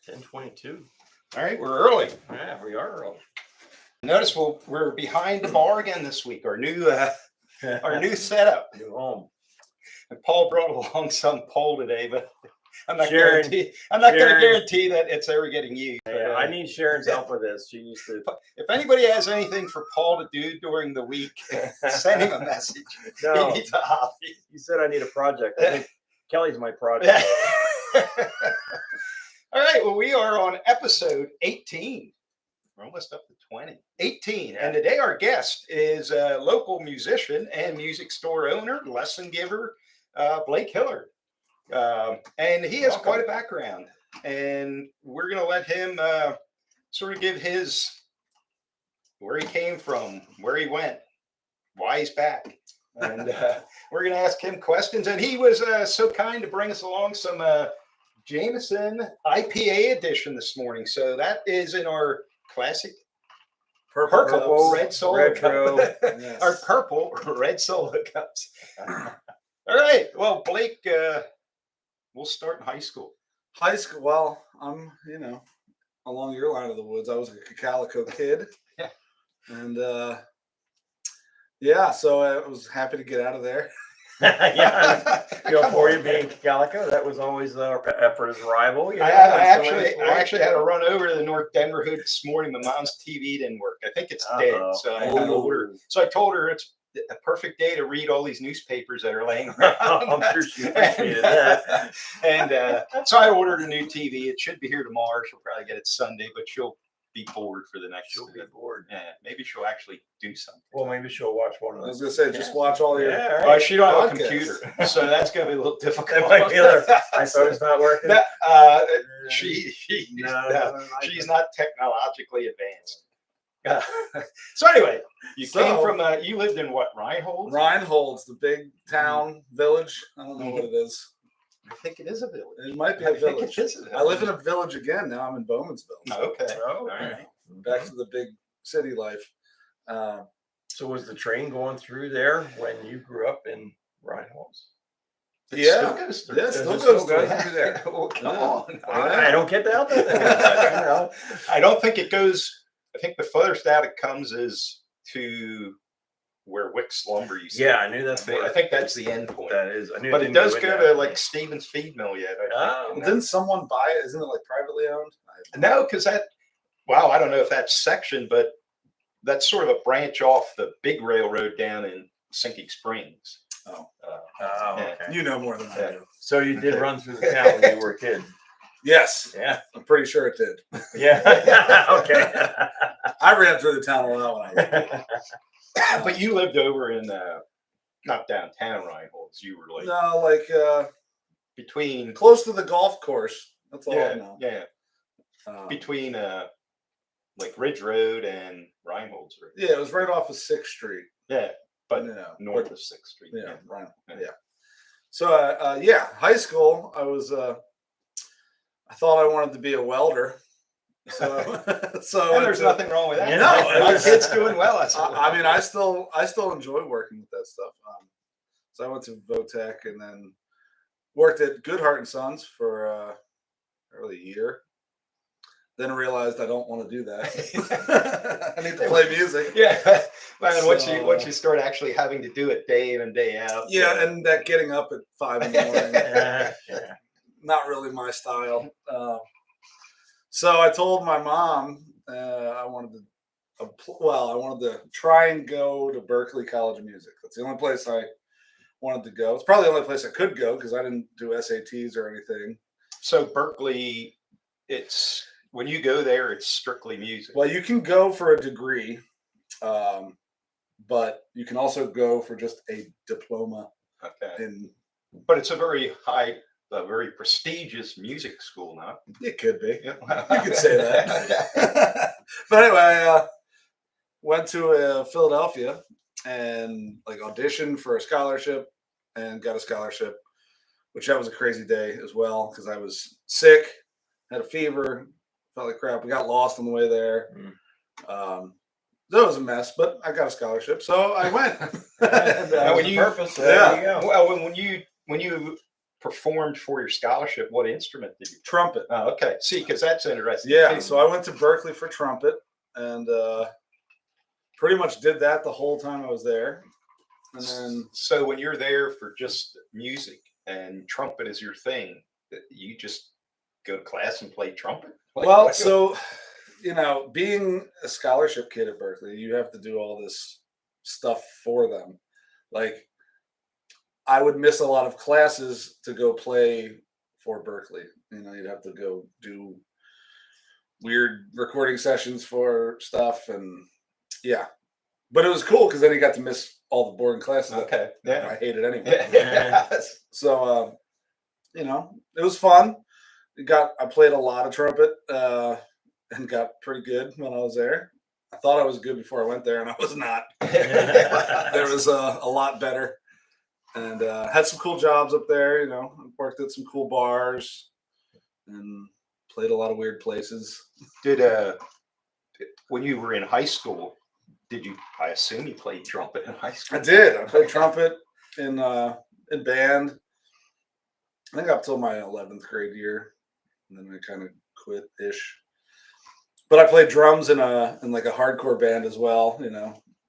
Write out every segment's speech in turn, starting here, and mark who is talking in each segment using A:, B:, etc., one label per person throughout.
A: 10:22.
B: All right, we're early.
A: Yeah, we are early.
B: Notice we're behind the bar again this week. Our new setup.
A: New home.
B: And Paul brought along some pole today, but I'm not
A: Sharon,
B: going to guarantee that it's ever getting used.
A: Yeah, I need Sharon's help with this. She used to.
B: If anybody has anything for Paul to do during the week, send him a message.
A: No,
B: He needs a hobby.
A: he said I need a project. I think Kelly's my project.
B: All right, well, we are on episode 18. We're almost up to 20. 18. And today our guest is a local musician and music store owner, lesson giver, Blake Hillard. And he has quite a background. And we're going to let him sort of give where he came from, where he went, why he's back. And we're going to ask him questions. And he was so kind to bring us along some Jameson IPA edition this morning. So that is in our classic purple red solo cup. Yes. Our purple red solo cups. All right. Well, Blake, we'll start in high school.
C: High school. Well, I'm, along your line of the woods. I was a calico kid.
B: Yeah.
C: And so I was happy to get out of there.
A: Yeah, for you being Calico, that was always our effort's rival.
B: I actually had to run over to the North Denver hood this morning. My mom's TV didn't work. I think it's dead. So I told her. So I told her it's a perfect day to read all these newspapers that are laying around.
A: I'm sure she appreciated that.
B: And so I ordered a new TV. It should be here tomorrow. She'll probably get it Sunday, but she'll be bored for the next.
A: She'll be bored.
B: Yeah, maybe she'll actually do something.
A: Well, maybe she'll watch one of
C: I
A: those.
C: was gonna say, just watch all your.
A: Yeah, right.
B: She don't have a computer, so that's gonna be a little difficult.
A: That might be my phone's not working.
B: She's not technologically advanced. So anyway, you came from you lived in what, Reinhold?
C: Reinhold's the big town village. I don't know what it is.
B: I think it is a village.
C: It might be a village. I live in a village again now. I'm in Bowmansville.
B: Okay.
A: Oh, all right.
C: Back to the big city life.
A: So was the train going through there when you grew up in Reinhold's?
C: Still goes through there.
B: Well, come on.
A: I don't get out there.
B: I don't think it goes. I think the furthest out it comes is to where Wick's Lumber used to.
A: Yeah, I knew that.
B: I think that's the end point.
A: That is. I knew
B: but it does go to like Stevens Feed Mill yet.
C: Didn't someone buy it? Isn't it like privately owned?
B: No, because I don't know if that's section, but that's sort of a branch off the big railroad down in Sinking Springs.
A: Okay.
C: You know more than I do.
A: So you did run through the town when you were a kid.
C: Yes.
A: Yeah.
C: I'm pretty sure it did.
A: Yeah. Okay.
C: I ran through the town a lot when I was a kid.
B: But you lived over in not downtown Reinhold's. You were like between
C: close to the golf course. That's all I know.
B: Yeah. Between like Ridge Road and Reinhold's. Right?
C: Yeah, it was right off of 6th Street.
B: Yeah, but north of 6th Street.
C: Yeah, right. Yeah. So high school. I was. I thought I wanted to be a welder. So
B: and there's nothing wrong with that.
C: No,
B: my kid's doing well.
C: I mean, I still enjoy working with that stuff. So I went to Votech and then worked at Goodhart and Sons for early year. Then realized I don't want to do that. I need to play music.
B: Yeah, man. Once you start actually having to do it day in and day out.
C: Yeah, and that getting up at 5 in the morning. Not really my style. So I told my mom I wanted to try and go to Berklee College of Music. That's the only place I wanted to go. It's probably the only place I could go because I didn't do SATs or anything.
B: So Berklee, when you go there, it's strictly music.
C: Well, you can go for a degree, but you can also go for just a diploma.
B: Okay. But it's a very very prestigious music school now.
C: It could be.
B: Yeah.
C: You could say that. But anyway, I went to Philadelphia and auditioned for a scholarship and got a scholarship, which that was a crazy day as well because I was sick, had a fever, felt like crap. We got lost on the way there. That was a mess, but I got a scholarship, so I went.
B: Well, when you performed for your scholarship, what instrument did you?
C: Trumpet.
B: Oh, okay. See, because that's interesting.
C: Yeah,
B: too.
C: so I went to Berkeley for trumpet, and pretty much did that the whole time I was there. And then,
B: So when you're there for just music and trumpet is your thing, you just go to class and play trumpet? Like,
C: well,
B: what-
C: so being a scholarship kid at Berkeley, you have to do all this stuff for them. Like, I would miss a lot of classes to go play for Berkeley. You'd have to go do weird recording sessions for stuff, and yeah. But it was cool because then you got to miss all the boring classes that
B: Okay.
C: I
B: Yeah.
C: hated anyway.
B: Yes.
C: So, it was fun. I played a lot of trumpet and got pretty good when I was there. I thought I was good before I went there, and I was not. There was a lot better, and had some cool jobs up there. Worked at some cool bars, and played a lot of weird places.
B: Did when you were in high school, I assume you played trumpet in high school?
C: I did. I played trumpet in band. I think up till my 11th grade year, and then I kind of quit ish. But I played drums in like a hardcore band as well.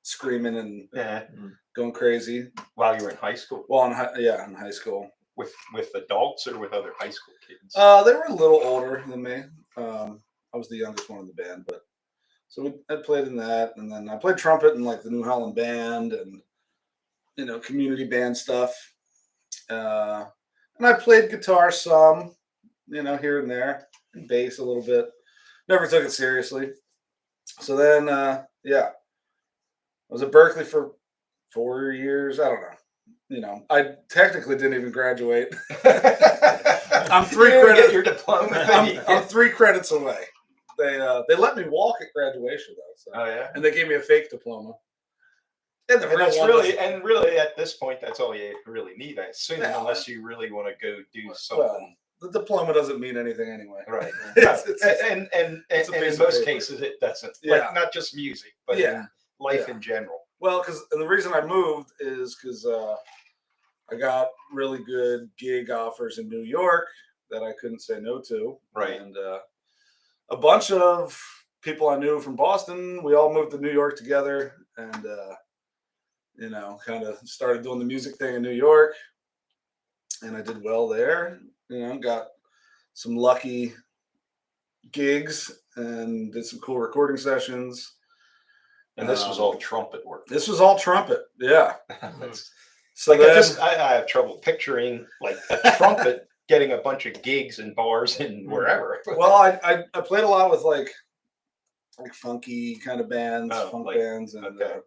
C: Screaming and
B: Yeah.
C: going crazy.
B: While you were in high school,
C: Well, in high school.
B: with adults or with other high school kids?
C: They were a little older than me. I was the youngest one in the band, but so I played in that, and then I played trumpet in like the New Holland Band and community band stuff. And I played guitar some, here and there, and bass a little bit. Never took it seriously. So then, I was at Berkeley for 4 years. I don't know. I technically didn't even graduate. I'm three
B: You didn't get
C: credits.
B: your diploma.
C: I'm 3 credits away. They let me walk at graduation though, so.
B: Oh yeah.
C: And they gave me a fake diploma. And the
B: And
C: first
B: that's
C: one
B: really at this point, that's all you really need, I assume,
C: Yeah.
B: unless you really want to go do something.
C: Well, the diploma doesn't mean anything anyway.
B: Right.
C: It's
B: and
C: it's a
B: in
C: piece of
B: most
C: paper.
B: cases it doesn't.
C: Yeah.
B: Like not just music, but
C: Yeah.
B: in life
C: Yeah.
B: in general.
C: Well, and the reason I moved is because I got really good gig offers in New York that I couldn't say no to.
B: Right.
C: And a bunch of people I knew from Boston, we all moved to New York together, and kind of started doing the music thing in New York. And I did well there. Got some lucky gigs and did some cool recording sessions.
B: And this was all trumpet work.
C: This was all trumpet, yeah.
B: That's-
C: So
B: like
C: then,
B: I have trouble picturing like a trumpet getting a bunch of gigs and bars and wherever.
C: well, I played a lot with like funky kind of bands,
B: Oh,
C: funk
B: like-
C: bands, and
B: okay.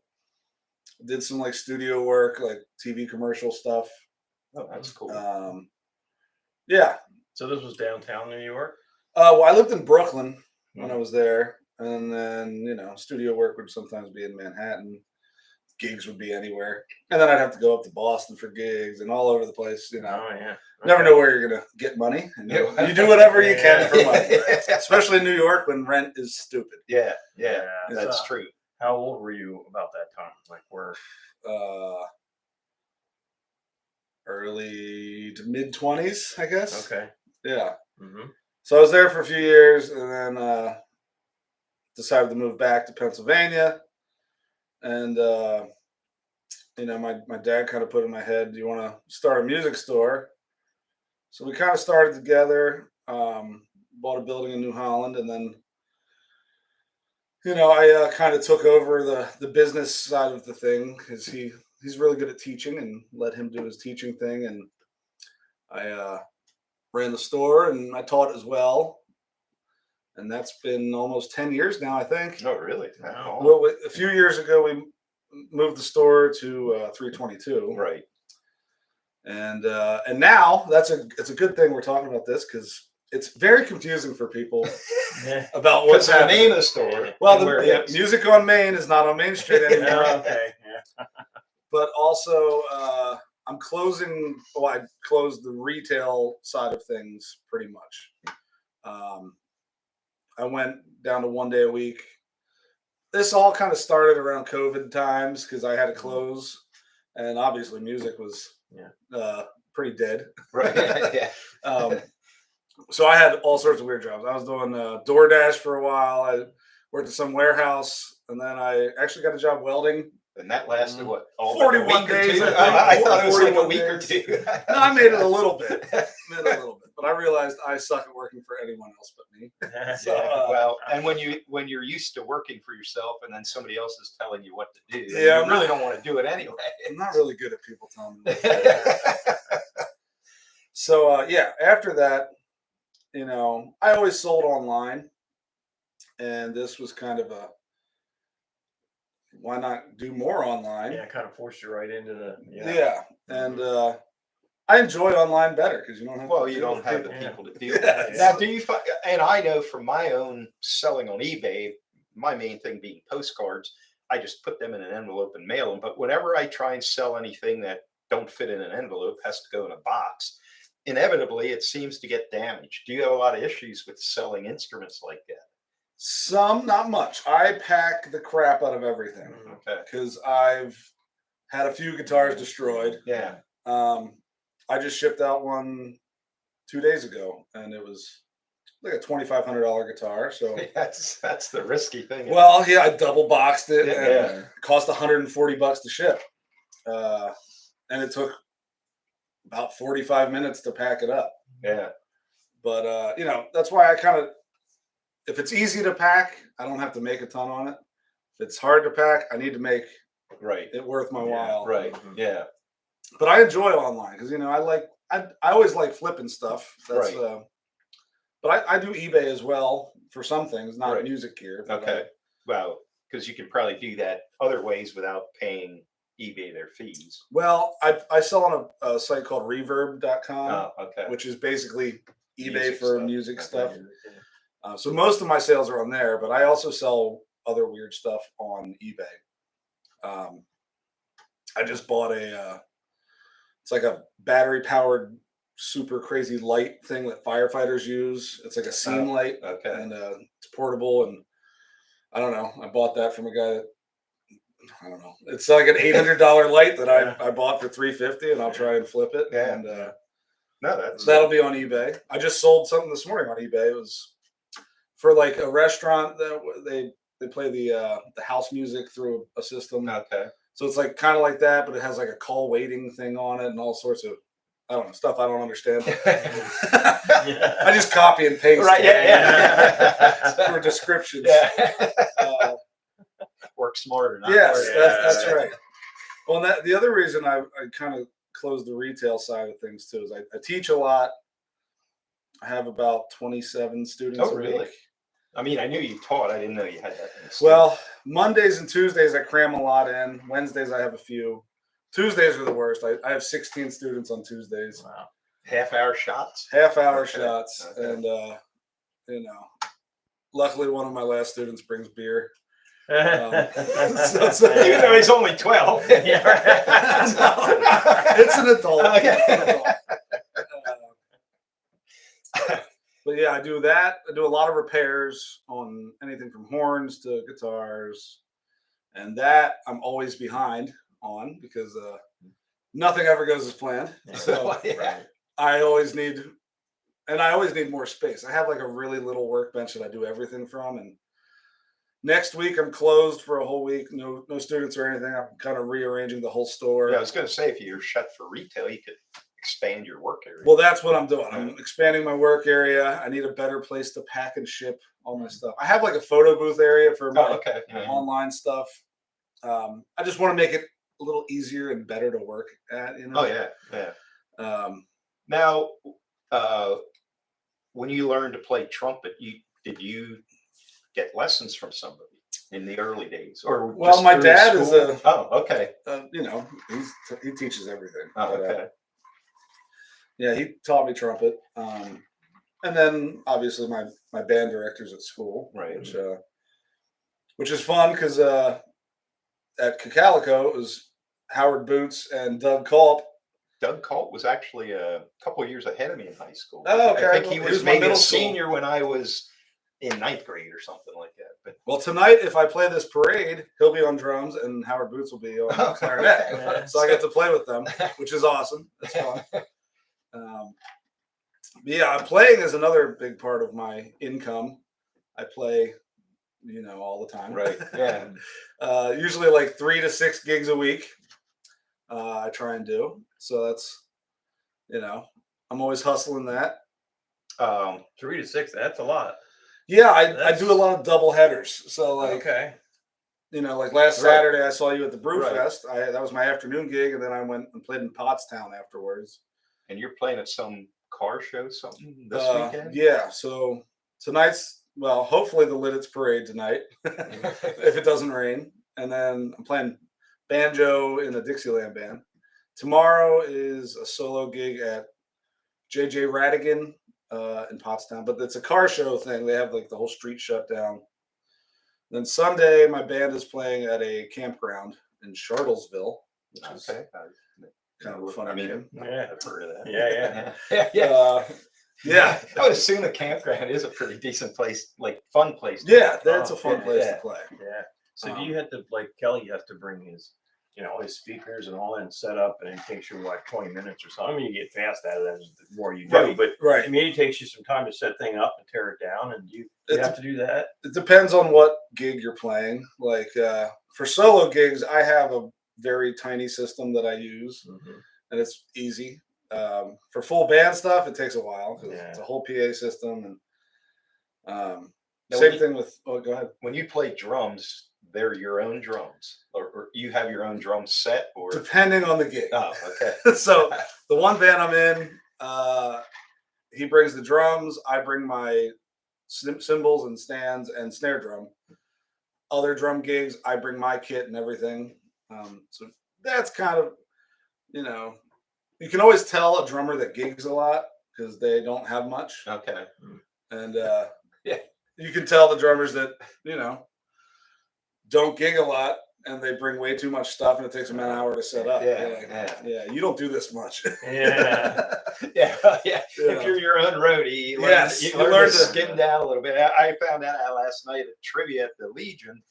C: did some like studio work, like TV commercial stuff.
B: Oh, that's cool.
C: Yeah.
A: So this was downtown New York?
C: Well, I lived in Brooklyn when I was there, and then studio work would sometimes be in Manhattan. Gigs would be anywhere, and then I'd have to go up to Boston for gigs and all over the place.
A: Oh yeah.
C: Never know where you're gonna get money. And you do whatever you can for money,
B: Yeah.
C: especially in New York when rent is stupid.
B: Yeah, that's
A: So,
B: true.
A: how old were you about that time? Like
C: Early to mid 20s, I guess.
A: okay.
C: Yeah.
A: Mm-hmm.
C: So I was there for a few years, and then decided to move back to Pennsylvania. And my dad kind of put in my head, "Do you want to start a music store?" So we kind of started together. Bought a building in New Holland, and then I kind of took over the business side of the thing because he's really good at teaching, and let him do his teaching thing. And I ran the store, and I taught as well. And that's been almost 10 years now, I think.
B: Oh, really?
A: Wow.
C: Well, a few years ago, we moved the store to 322,
B: Right.
C: and now it's a good thing we're talking about this because it's very confusing for people
A: Yeah.
C: about
B: What's
C: what's
B: the
C: happening.
B: name of the store?
C: Well,
B: and where it is.
C: Music on Main is not on Main Street anymore.
A: Okay. Yeah.
C: But also, I'm closing. Well, I closed the retail side of things pretty much. I went down to 1 day a week. This all kind of started around COVID times because I had to close, and obviously music was pretty dead.
B: Right. Yeah.
C: So I had all sorts of weird jobs. I was doing DoorDash for a while. I worked at some warehouse, and then I actually got a job welding.
B: And that lasted what?
C: 41 days.
B: I thought it was like a
C: 41
B: week or
C: days.
B: two.
C: No, I made it a little bit. But I realized I suck at working for anyone else but me. So,
B: Well, and when you're used to working for yourself, and then somebody else is telling you what to do,
C: Yeah,
B: you really don't want to do it anyway.
C: I'm not really good at people telling me what to do. So after that, I always sold online, and this was kind of a why not do more online?
A: Yeah, kind of forced you right into the
C: And I enjoy online better because you don't have
B: Well,
C: to
B: you
C: deal
B: don't
C: with
B: have the
C: people.
B: people to deal with it. Now, do you find, and I know from my own selling on eBay, my main thing being postcards, I just put them in an envelope and mail them. But whenever I try and sell anything that don't fit in an envelope, has to go in a box, inevitably it seems to get damaged. Do you have a lot of issues with selling instruments like that?
C: Some, not much. I pack the crap out of everything
B: Okay.
C: because I've had a few guitars destroyed.
B: Yeah.
C: I just shipped out one 2 days ago, and it was like a $2,500 guitar. So
B: that's the risky thing.
C: well, yeah, I double boxed it, and
B: Yeah.
C: it cost $140 to ship, and it took about 45 minutes to pack it up.
B: Yeah.
C: But that's why I kind of, if it's easy to pack, I don't have to make a ton on it. If it's hard to pack, I need to make
B: Right.
C: it worth my while.
B: Right. Yeah.
C: But I enjoy online because I always like flipping stuff. That's
B: Right.
C: But I do eBay as well for some things, not
B: Right.
C: music gear. but
B: Okay. Well, because you can probably do that other ways without paying eBay their fees.
C: Well, I sell on a site called reverb.com,
B: Oh, okay.
C: which is basically eBay
B: Music
C: for
B: stuff.
C: music
B: Okay.
C: stuff. So most of my sales are on there, but I also sell other weird stuff on eBay. I just bought it's like a battery powered super crazy light thing that firefighters use. It's like a scene light,
B: Okay.
C: and it's portable. And I don't know. I bought that from a guy that, I don't know. It's like an $800 light that I bought for $350, and I'll try and flip it.
B: Yeah.
C: And
B: No,
C: that'll be on eBay. I just sold something this morning on eBay. It was for like a restaurant that they play the house music through a system.
B: okay.
C: So it's like kind of like that, but it has like a call waiting thing on it and all sorts of, I don't know, stuff I don't understand. I just copy and paste.
B: Right. Yeah.
C: For descriptions.
B: Yeah. Work smarter. Not
C: Yes,
B: harder.
C: that's right. Well, the other reason I kind of closed the retail side of things too is I teach a lot. I have about 27 students
B: Oh,
C: a
B: really?
C: week.
B: I mean, I knew you taught. I didn't know you had that. many students.
C: Well, Mondays and Tuesdays I cram a lot in. Wednesdays I have a few. Tuesdays are the worst. I have 16 students on Tuesdays.
A: Wow.
B: half-hour shots.
C: Half-hour
B: Okay,
C: shots.
B: okay.
C: And luckily one of my last students brings beer.
B: Even though he's only 12.
C: It's an adult.
B: Okay.
C: It's an adult. But yeah, I do that. I do a lot of repairs on anything from horns to guitars, and that I'm always behind on because nothing ever goes as planned. So
B: Yeah.
C: I always need more space. I have like a really little workbench that I do everything from, and next week I'm closed for a whole week. No students or anything. I'm kind of rearranging the whole store.
B: Yeah, I was going to say, if you're shut for retail, you could expand your work area.
C: Well, that's what I'm doing. I'm expanding my work area. I need a better place to pack and ship all my stuff. I have like a photo booth area for my
B: okay. Yeah.
C: online stuff. I just want to make it a little easier and better to work at.
B: Oh yeah, yeah. Now, when you learned to play trumpet, did you get lessons from somebody in the early days, or
C: Well, my dad is
B: school? Oh, okay.
C: He teaches everything.
B: Oh,
C: But,
B: okay.
C: yeah, he taught me trumpet. And then obviously my band director's at school,
B: Right.
C: which is fun because at Cacalico it was Howard Boots and Doug Culp.
B: Doug Colt was actually a couple of years ahead of me in high school.
C: Oh, okay.
B: I think
C: Well,
B: he
C: he
B: was
C: was my
B: maybe a
C: middle school.
B: senior when I was in ninth grade or something like that. But
C: Well, tonight if I play this parade, he'll be on drums and Howard Boots will be on clarinet. So I get to play with them, which is awesome. That's fun. Yeah, playing is another big part of my income. I play, all the time.
B: Right. Yeah.
C: Usually like 3 to 6 gigs a week. I try and do. So that's, I'm always hustling that.
A: 3 to 6. That's a lot.
C: Yeah, I
A: That's-
C: do a lot of double headers. So like,
A: Okay.
C: like last
B: Right.
C: Saturday I saw you at the Brew
B: Right.
C: Fest. That was my afternoon gig, and then I went and played in Pottstown afterwards.
B: And you're playing at some car show, something this weekend?
C: Yeah. So tonight's hopefully the Lidditz Parade tonight, if it doesn't rain, and then I'm playing banjo in the Dixieland band. Tomorrow is a solo gig at JJ Radigan in Pottstown, but it's a car show thing. They have like the whole street shut down. Then Sunday, my band is playing at a campground in Charlottesville, which is
B: Okay.
C: kind of a funny name.
A: Yeah.
B: I've heard of that.
A: Yeah.
B: Yeah.
C: Yeah,
B: I would assume a campground is a pretty decent place, like fun place.
C: yeah, that's a fun
B: Yeah,
C: place
B: yeah.
C: to play.
A: Yeah. So do you have to, like Kelly has to bring his, his speakers and all that and set up, and it takes you like 20 minutes or something. I mean, you get fast at it, the more you do.
B: Right.
A: But I
C: Right.
A: mean, it takes you some time to set thing up and tear it down, and you have to do that.
C: It depends on what gig you're playing. Like for solo gigs, I have a very tiny system that I use, and it's easy. For full band stuff, it takes a while because it's a whole PA system. And same thing with. Oh, go ahead.
B: When you play drums, they're your own drums, or you have your own drum set, or
C: Depending on the gig.
B: oh, okay.
C: So the one band I'm in, he brings the drums. I bring my cymbals and stands and snare drum. Other drum gigs, I bring my kit and everything. So that's kind of, you can always tell a drummer that gigs a lot because they don't have much.
B: Okay.
C: And
B: Yeah.
C: you can tell the drummers that, don't gig a lot and they bring way too much stuff and it takes them an hour to set up.
B: Yeah,
C: You're like,
B: yeah.
C: you don't do this much.
A: Yeah.
B: Yeah. If you're your own roadie, you learn,
C: Yes,
B: you
C: you
B: learn
C: learn
B: to
C: to-
B: skim down a little bit. I found out last night at trivia at the Legion.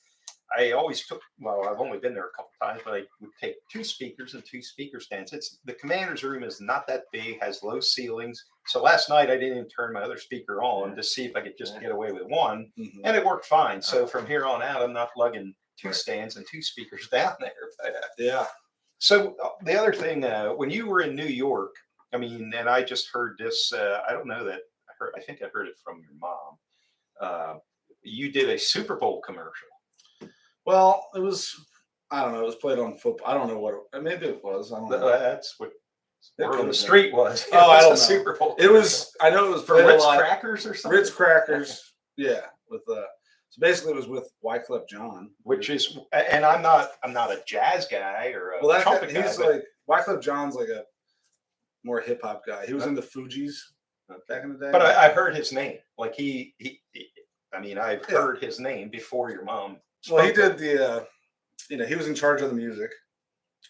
B: I always took, I've only been there a couple times, but I would take 2 speakers and 2 speaker stands. The commander's room is not that big, has low ceilings. So last night I didn't even turn my other speaker on to see if I could just get away with one, and it worked fine. So from here on out, I'm not lugging 2 stands and 2 speakers down there.
C: Yeah.
B: So the other thing, when you were in New York, I mean, and I just heard this, I don't know that I think I heard it from your mom. You did a Super Bowl commercial.
C: Well, it was, I don't know, it was played on football. I don't know what, maybe it was. I don't know.
B: That's what
C: It
B: word
C: could
B: on the
C: have
B: street was.
C: Oh, I
B: It was
C: don't
B: a
C: know.
B: Super Bowl.
C: It was, I know it was
B: for
C: played a
B: Ritz
C: lot.
B: crackers or something.
C: Ritz crackers. Yeah. So basically it was with Wyclef Jean.
B: Which is, and I'm not a jazz guy or a
C: Well,
B: trumpet guy.
C: he's
B: but-
C: like, Wyclef Jean's like a more hip hop guy. He was in the Fugees back in the day.
B: But I heard his name. Like I've heard his name before your mom.
C: Well, he
B: spoke
C: did the, he was in charge of the music,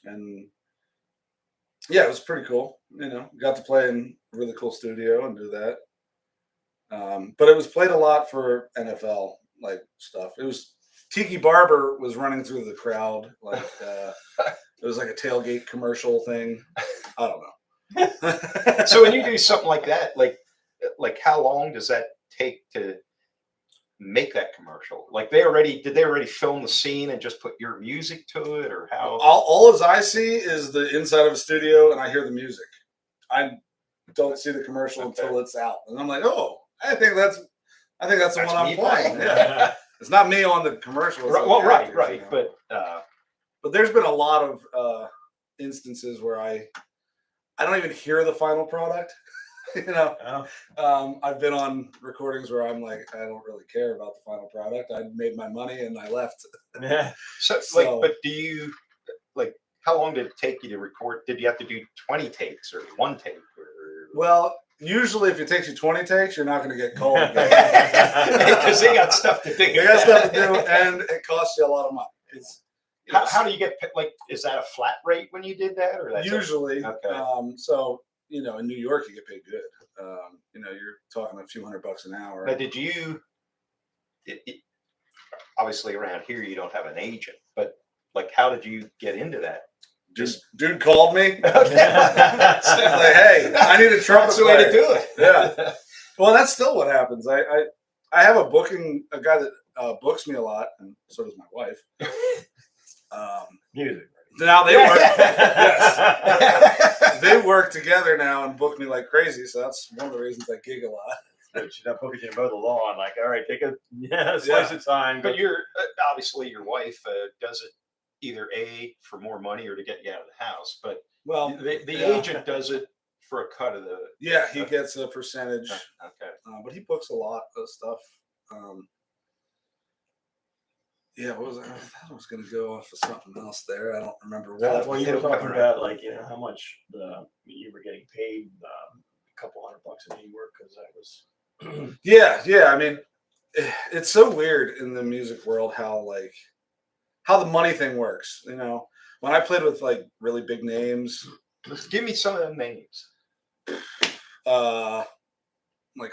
C: and yeah, it was pretty cool. Got to play in a really cool studio and do that. But it was played a lot for NFL like stuff. It was Tiki Barber was running through the crowd like it was like a tailgate commercial thing. I don't know.
B: So when you do something like that, like how long does that take to make that commercial? Like did they already film the scene and just put your music to it, or how?
C: All as I see is the inside of a studio and I hear the music. I don't see the commercial until it's out, and I'm like, oh, I think that's the one I'm
B: me
C: playing.
B: playing.
C: Yeah. It's not me on the commercial. It's
B: Right,
C: like
B: well,
C: actors,
B: right.
C: But there's been a lot of instances where I don't even hear the final product. I've been on recordings where I'm like, I don't really care about the final product. I made my money and I left.
A: Yeah.
B: So but do you how long did it take you to record? Did you have to do 20 takes or 1 take?
C: Well, usually if it takes you 20 takes, you're not going to get called again.
B: Because they got stuff to do.
C: They got stuff to do, and it costs you a lot of money.
B: How do you get is that a flat rate when you did that, or that's
C: Usually.
B: Okay.
C: So in New York you get paid good. You're talking a few $100 an hour.
B: Now, did you? Obviously, around here you don't have an agent, but how did you get into that
C: dude called me.
B: Okay.
C: He's like, hey, I need a trumpet
B: That's the way to
C: player.
B: do it.
C: Yeah. Well, that's still what happens. I have a guy that books me a lot, and so does my wife.
A: Music.
C: Now they work. Yes, they work together now and book me like crazy. So that's one of the reasons I gig a lot.
A: She's not booking you to mow the lawn. Like, all right, take a slice of time.
B: But you're obviously your wife does it either A, for more money or to get you out of the house. But
C: Well,
B: the agent does it for a cut of the.
C: yeah, he gets a percentage,
B: Okay.
C: but he books a lot of stuff. Yeah, what was I thought I was going to go off of something else there. I don't remember what.
A: Well, you were talking about like how much you were getting paid a couple $100 a day work because that was.
C: Yeah. I mean, it's so weird in the music world how the money thing works. You know, when I played with like really big names,
B: Give me some of them names.
C: like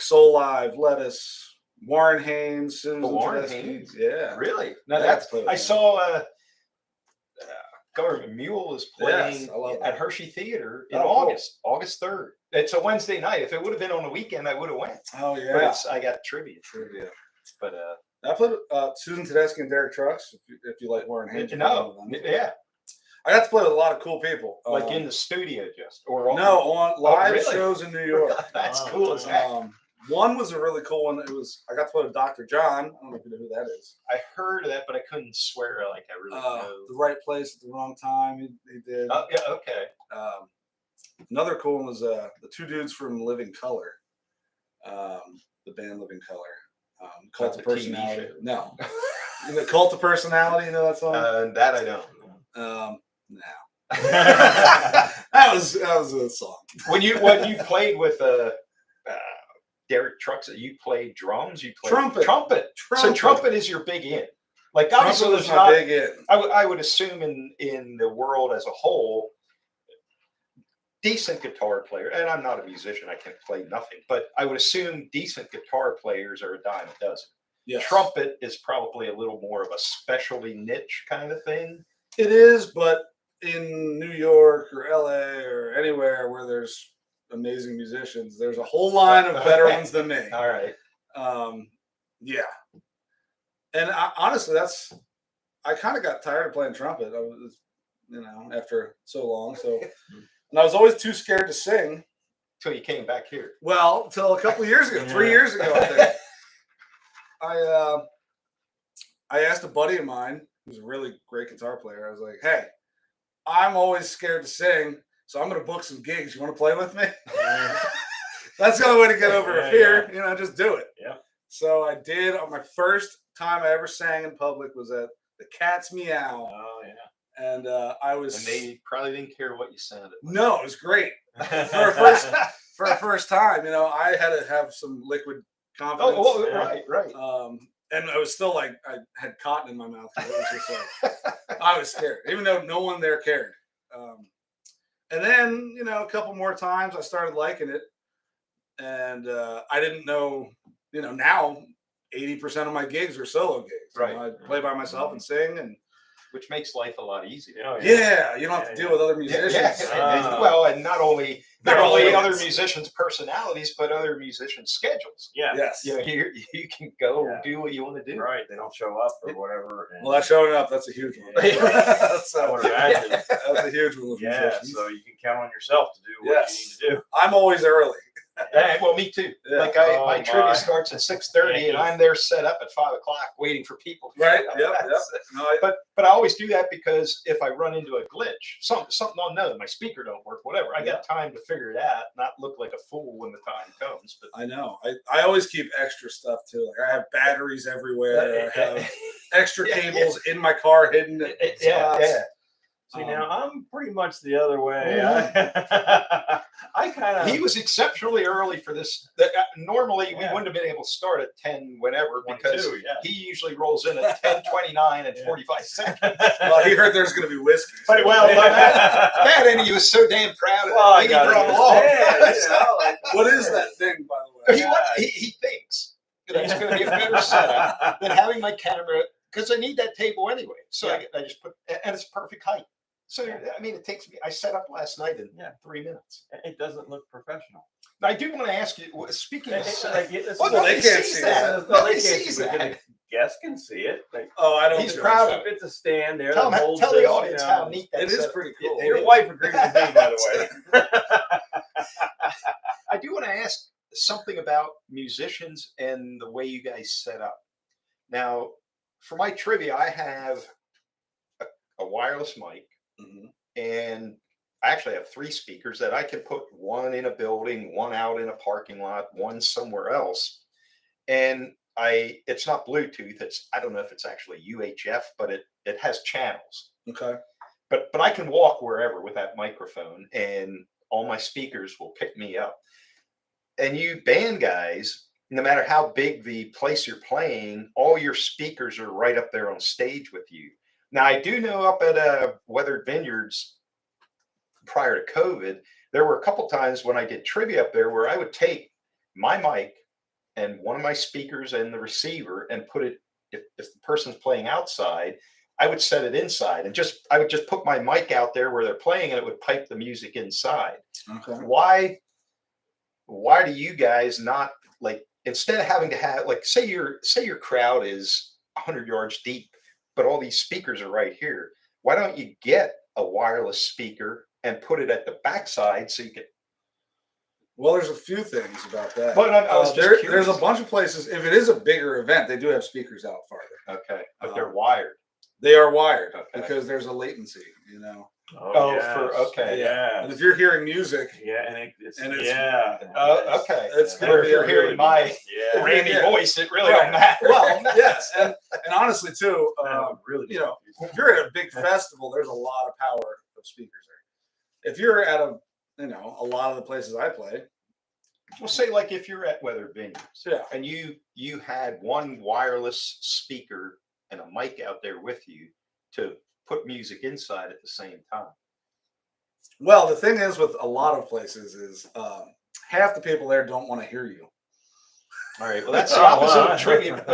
C: Soul Live, Lettuce, Warren Haynes, Susan
B: Warren
C: Tedeschi.
B: Haynes?
C: Yeah.
B: Really? Now
C: Yeah,
B: that's.
C: play with
B: I
C: them.
B: saw. Government Mule is playing
C: Yes, I love
B: at
C: that.
B: Hershey Theater in
C: Oh, cool.
B: August 3rd. It's a Wednesday night. If it would have been on a weekend, I would have went.
C: Oh
B: But
C: yeah.
B: I got trivia.
C: Trivia.
B: But
C: I played Susan Tedeschi and Derek Trucks. If you like Warren Haynes,
B: no, yeah,
C: I got to play with a lot of cool people.
B: like in the studio, just or on,
C: no on live
B: really?
C: shows in New York.
B: That's
A: Oh,
B: cool as heck.
C: One was a really cool one. I got to play with Dr. John. I don't know if you know who that is.
B: I heard of that, but I couldn't swear like I really know.
C: The right place at the wrong time. He did.
B: Oh, yeah, okay.
C: Another cool one was the two dudes from Living Color, the band Living Color. Cult
B: Not
C: of
B: the TV
C: Personality.
B: show.
C: No, the Cult of Personality. You know that song?
B: That I don't.
C: No. that was a song.
B: When you played with Derek Trucks, you played drums. You played trumpet. So trumpet is your big in. Like obviously,
C: Trumpet was
B: there's
C: my
B: not.
C: big in.
B: I would assume in the world as a whole, decent guitar player, and I'm not a musician, I can't play nothing, but I would assume decent guitar players are a dime a dozen.
C: Yes.
B: Trumpet is probably a little more of a specialty niche kind of thing.
C: It is, but in New York or LA or anywhere where there's amazing musicians, there's a whole line of better ones than me.
B: All right.
C: Yeah. And honestly, I kind of got tired of playing trumpet. I was, after so long. So, and I was always too scared to sing.
B: Till you came back here.
C: Well, until a couple of years ago, 3 years ago, I think. I asked a buddy of mine who's a really great guitar player. I was like, "Hey, I'm always scared to sing, so I'm going to book some gigs. You want to play with me?" That's the only way to get over a fear.
A: Yeah.
C: Just do it.
A: Yeah.
C: So I did. On my first time I ever sang in public was at the Cat's Meow.
A: Oh yeah.
C: And I was.
B: And they probably didn't care what you sounded like.
C: No, it was great for a first time. I had to have some liquid confidence.
B: Oh,
A: Yeah.
B: right.
C: And I was still like I had cotton in my mouth. It was just like I was scared, even though no one there cared. And then a couple more times I started liking it, and I didn't know. Now 80% of my gigs are solo gigs.
B: Right.
C: I play by myself and sing, and
B: which makes life a lot easier.
A: Oh,
C: yeah, you don't have to deal with other musicians.
B: Well, and not only
C: They're all
B: other
C: idiots.
B: musicians' personalities, but other musicians' schedules.
A: Yeah.
C: Yes.
B: You can go
A: Yeah.
B: do what you want to do.
A: Right. They don't show up or whatever. And
C: Well, that's showing up. That's a huge one. that's,
A: I would imagine.
C: that's a huge one with
A: Yeah.
C: musicians.
A: So you can count on yourself to do what
C: Yes.
A: you need to do.
C: I'm always early.
B: Well, me too.
C: Yeah.
B: Like
A: Oh,
B: my
A: my.
B: trivia starts at 6:30, and I'm there set up at 5 o'clock, waiting for people. to
C: Right.
B: show up.
C: Yep. No,
B: But I always do that because if I run into a glitch, something unknown, my speaker don't work, whatever, I got time to figure it out, not look like a fool when the time comes. But
C: I know. I always keep extra stuff too. Like I have batteries everywhere. I have extra cables in my car hidden. At spots.
A: See, now I'm pretty much the other way.
B: Mhm.
A: I kind of.
B: he was exceptionally early for this. Normally, we wouldn't have been able to start at 10 whenever because
A: 22, yeah.
B: he usually rolls in at 10:29 and 45 seconds.
C: Well, he heard there's going to be whiskey.
B: But well, that and he was so damn proud of
A: Well, I
B: it. He
A: gotta
B: brought
A: understand,
B: along.
C: What is that thing, by the way?
B: He thinks that it's going to be a better setup than having my camera because I need that table anyway. So I just put, and it's perfect height. So I mean, it takes me. I set up last night in
A: Yeah.
B: 3 minutes.
A: It doesn't look professional.
B: Now, I do want to ask you. Speaking of,
A: Well,
B: nobody
C: they can't
B: sees
C: see
B: that.
C: it.
B: Nobody sees
A: But
B: that.
A: guests can see it. Like,
C: Oh, I don't.
B: He's
C: judge.
B: proud of
A: if it's a stand there,
B: Tell,
A: that
B: him,
A: holds
B: tell
A: this,
B: the audience how neat that
C: It is
B: setup-
C: pretty cool.
B: it
A: Your
B: is.
A: wife agrees with me, by the way.
B: I do want to ask something about musicians and the way you guys set up. Now, for my trivia, I have a wireless mic,
C: Mhm.
B: and I actually have 3 speakers that I can put one in a building, one out in a parking lot, one somewhere else. And it's not Bluetooth. I don't know if it's actually UHF, but it has channels.
C: Okay.
B: But I can walk wherever with that microphone, and all my speakers will pick me up. And you band guys, no matter how big the place you're playing, all your speakers are right up there on stage with you. Now, I do know up at Weathered Vineyards prior to COVID, there were a couple times when I did trivia up there where I would take my mic and one of my speakers and the receiver and put it, if the person's playing outside, I would set it inside and I would just put my mic out there where they're playing and it would pipe the music inside.
C: Okay.
B: Why do you guys not, like, instead of having to have, like, say your crowd is 100 yards deep, but all these speakers are right here. Why don't you get a wireless speaker and put it at the backside so you can?
C: Well, there's a few things about that.
B: But I was just
C: there's
B: curious.
C: a bunch of places. If it is a bigger event, they do have speakers out farther.
B: Okay, but they're wired.
C: They are wired
B: Okay.
C: because there's a latency,
B: Oh,
A: yes.
B: okay.
A: Yeah.
C: And if you're hearing music,
A: Yeah, and it's
C: yeah.
B: Oh, okay.
C: It's
B: But
C: gonna
B: if
C: be
B: you're
C: a
B: hearing
C: really
B: my
A: yeah.
B: Randy
C: Yeah.
B: voice, it really
C: Right.
B: don't matter.
C: Well, yes, and honestly too,
A: Really,
C: if you're at a big festival, there's a lot of power of speakers there. If you're at a lot of the places I play,
B: Well, say like if you're at Weathered Vineyards,
C: yeah,
B: and you had one wireless speaker and a mic out there with you to put music inside at the same time.
C: well, the thing is with a lot of places is half the people there don't want to hear you.
B: All right. Well, that's the
A: Oh,
B: opposite
A: wow.
B: of trivia.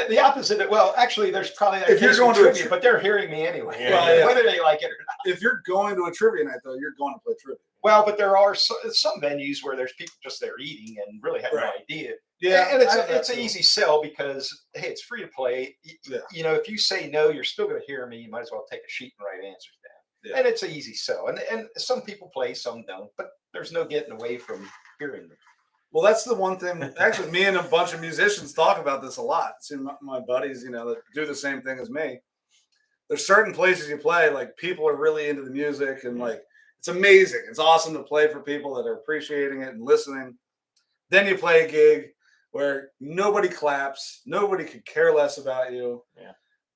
B: The opposite of, well, actually, there's probably
C: If you're going to a
B: trivia, but they're hearing me anyway,
A: Yeah,
C: yeah.
B: whether they like it or not.
C: If you're going to a trivia night, though, you're going to play trivia.
B: Well, but there are some venues where there's people just there eating and really have no
C: Right.
B: idea.
C: Yeah,
B: and
C: I have that
B: it's an
C: too.
B: easy sell because, hey, it's free to play.
C: Yeah.
B: If you say no, you're still going to hear me. You might as well take a sheet and write answers down.
C: Yeah.
B: And it's an easy sell. And some people play, some don't, but there's no getting away from hearing them.
C: Well, that's the one thing. Actually, me and a bunch of musicians talk about this a lot. See, my buddies, that do the same thing as me. There's certain places you play, like people are really into the music, and like it's amazing. It's awesome to play for people that are appreciating it and listening. Then you play a gig where nobody claps, nobody could care less about you.
A: Yeah.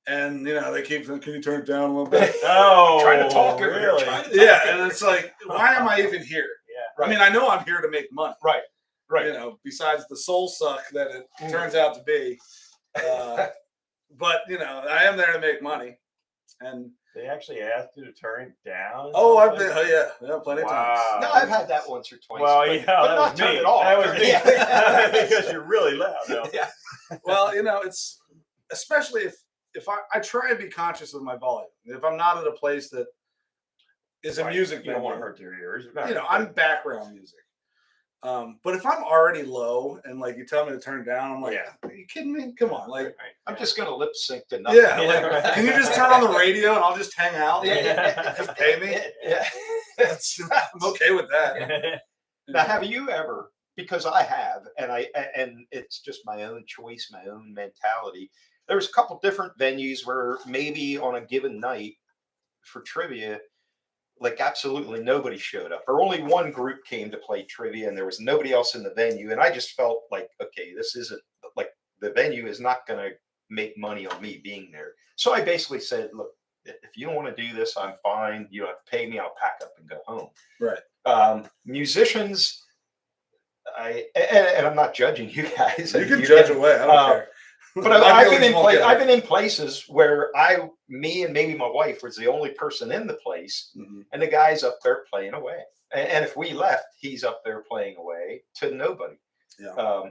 C: And they keep saying, "Can you turn it down a little bit?"
A: Oh,
B: Trying to talk over
A: really?
C: Yeah, and it's like, why am I even here?
A: Yeah.
C: I mean, I know I'm here to make money.
B: Right.
C: Besides the soul suck that it turns out to be. But, I am there to make money. And
A: They actually asked you to turn it down.
C: yeah, plenty of times.
A: Wow.
B: No, I've had that once or twice.
A: Well,
B: but,
A: yeah,
B: but
A: that
B: not
A: was
B: turn
A: me.
B: it off.
A: That was me.
B: Yeah.
A: Because you're really loud. No.
B: Yeah.
C: Well, it's especially if I try and be conscious of my volume. If I'm not at a place that is a
A: Right.
C: music
A: You don't want to
C: venue,
A: hurt your ears.
C: I'm background music. But if I'm already low and like you tell me to turn down, I'm like,
A: Yeah.
C: are you kidding me? Come on, like,
B: I'm just going to lip sync to nothing.
C: yeah, like, can you just turn on the radio and I'll just hang out?
A: Yeah.
C: Just pay me.
B: Yeah.
C: I'm okay with that.
B: Now, have you ever, because I have, and it's just my own choice, my own mentality. There's a couple different venues where maybe on a given night for trivia, like absolutely nobody showed up, or only one group came to play trivia and there was nobody else in the venue. And I just felt like, okay, this isn't like the venue is not going to make money on me being there. So I basically said, look, if you don't want to do this, I'm fine. You don't have to pay me. I'll pack up and go home.
C: Right.
B: Musicians, and I'm not judging you guys.
C: You can judge away. I don't care.
B: But I've been in places where me and maybe my wife was the only person in the place, and the guy's up there playing away. And if we left, he's up there playing away to nobody.
C: Yeah.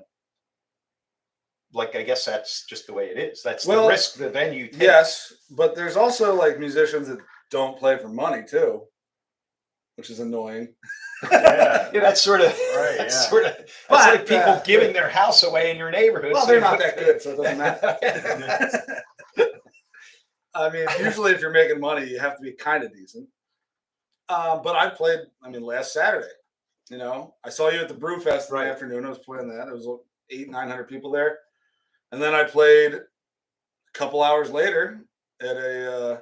B: I guess that's just the way it is. That's the risk the venue takes.
C: Yes, but there's also like musicians that don't play for money too, which is annoying.
A: Yeah.
B: Yeah, that's sort of
A: Right,
B: that's
A: yeah.
B: sort of
C: But,
B: that's like people giving their house away in your neighborhood.
C: Well,
B: so
C: they're
B: you
C: not
B: look-
C: that good, so it doesn't matter. I mean, usually if you're making money, you have to be kind of decent. But I played, I mean, last Saturday, you know, I saw you at the Brew Fest in the afternoon. I was playing that. It was 800-900 people there. And then I played a couple hours later at it